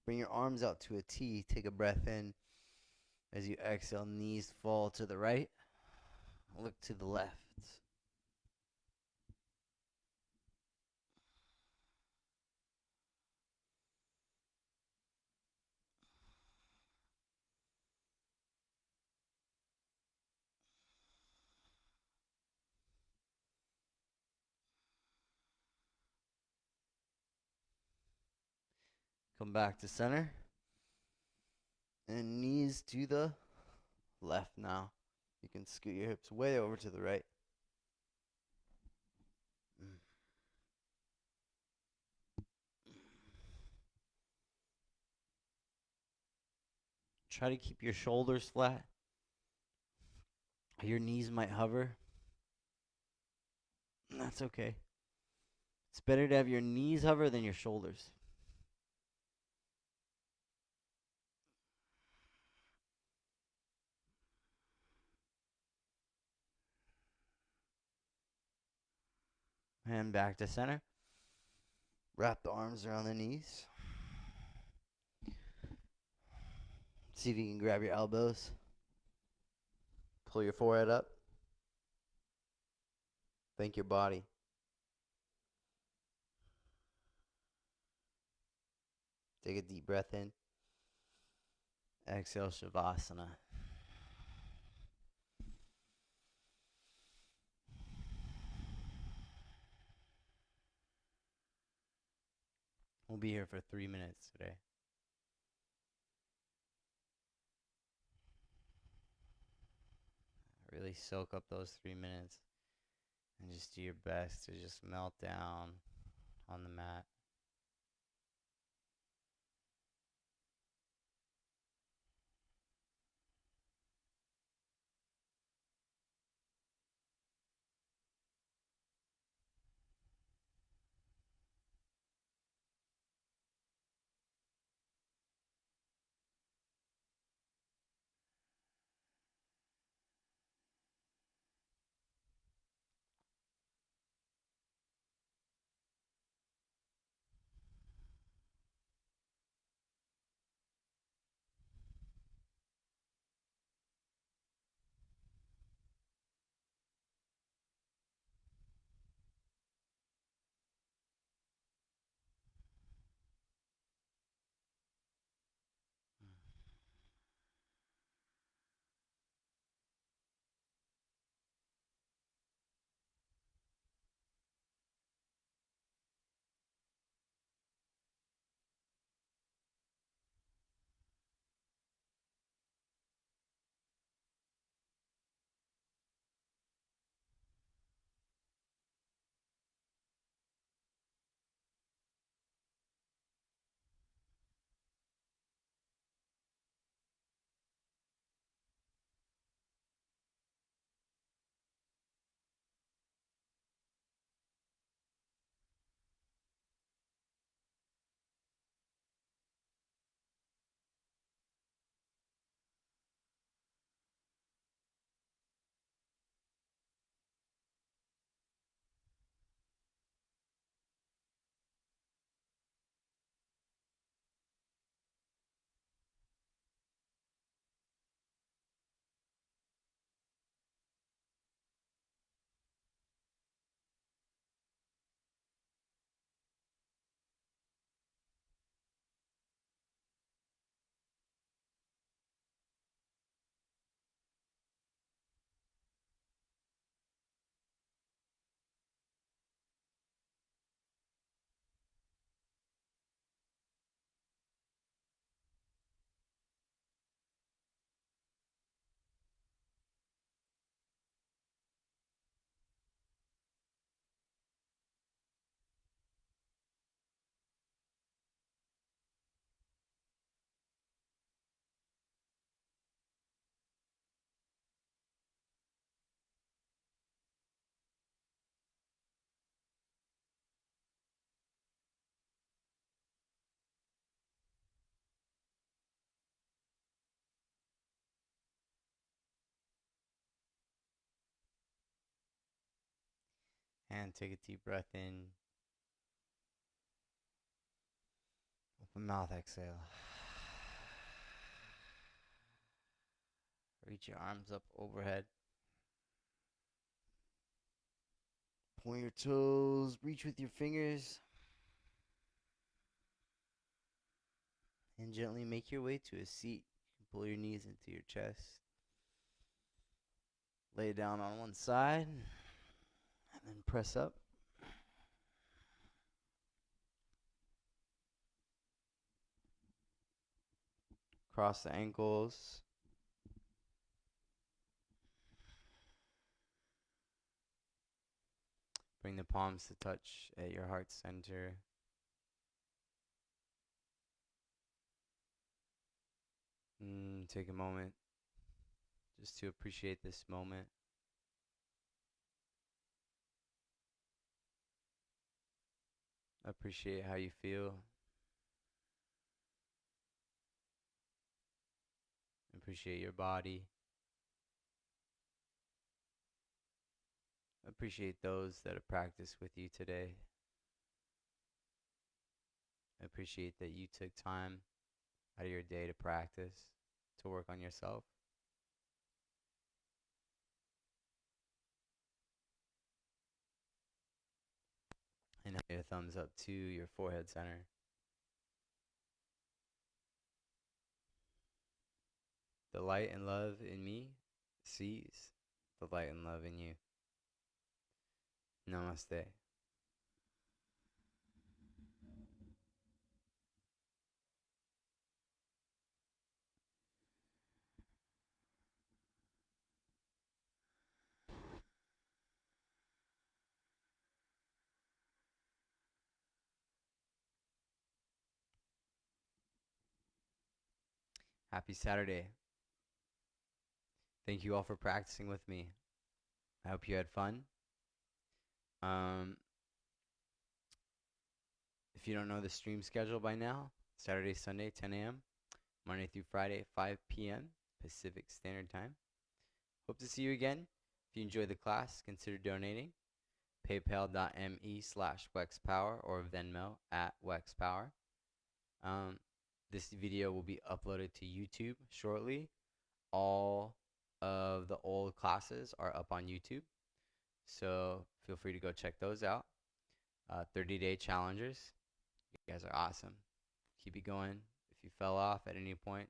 Bring your arms out to a T. Take a breath in. As you exhale, knees fall to the right. Look to the left. Come back to center. And knees to the left now. You can scoot your hips way over to the right. Try to keep your shoulders flat. Your knees might hover. That's okay. It's better to have your knees hover than your shoulders. And back to center. Wrap the arms around the knees. See if you can grab your elbows. Pull your forehead up. Thank your body. Take a deep breath in. Exhale, Shavasana. We'll be here for 3 minutes today. Really soak up those 3 minutes and just do your best to just melt down on the mat. And take a deep breath in. Open mouth, exhale. Reach your arms up overhead. Point your toes. Reach with your fingers. And gently make your way to a seat. Pull your knees into your chest. Lay down on one side. And then press up. Cross the ankles. Bring the palms to touch at your heart center. Take a moment just to appreciate this moment. Appreciate how you feel. Appreciate your body. Appreciate those that have practiced with you today. Appreciate that you took time out of your day to practice, to work on yourself. And your thumbs up to your forehead center. The light and love in me sees the light and love in you. Namaste. Happy Saturday. Thank you all for practicing with me. I hope you had fun. If you don't know the stream schedule by now, Saturday, Sunday, 10 a.m., Monday through Friday, 5 p.m. Pacific Standard Time. Hope to see you again. If you enjoyed the class, consider donating. PayPal.me/WexPower or Venmo @WexPower. This video will be uploaded to YouTube shortly. All of the old classes are up on YouTube, so feel free to go check those out. 30-day challengers. You guys are awesome. Keep it going. If you fell off at any point,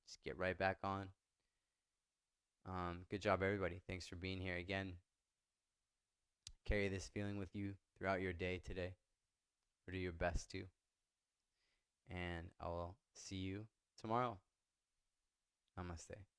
just get right back on. Good job, everybody. Thanks for being here again. Carry this feeling with you throughout your day today, or do your best to. And I will see you tomorrow. Namaste.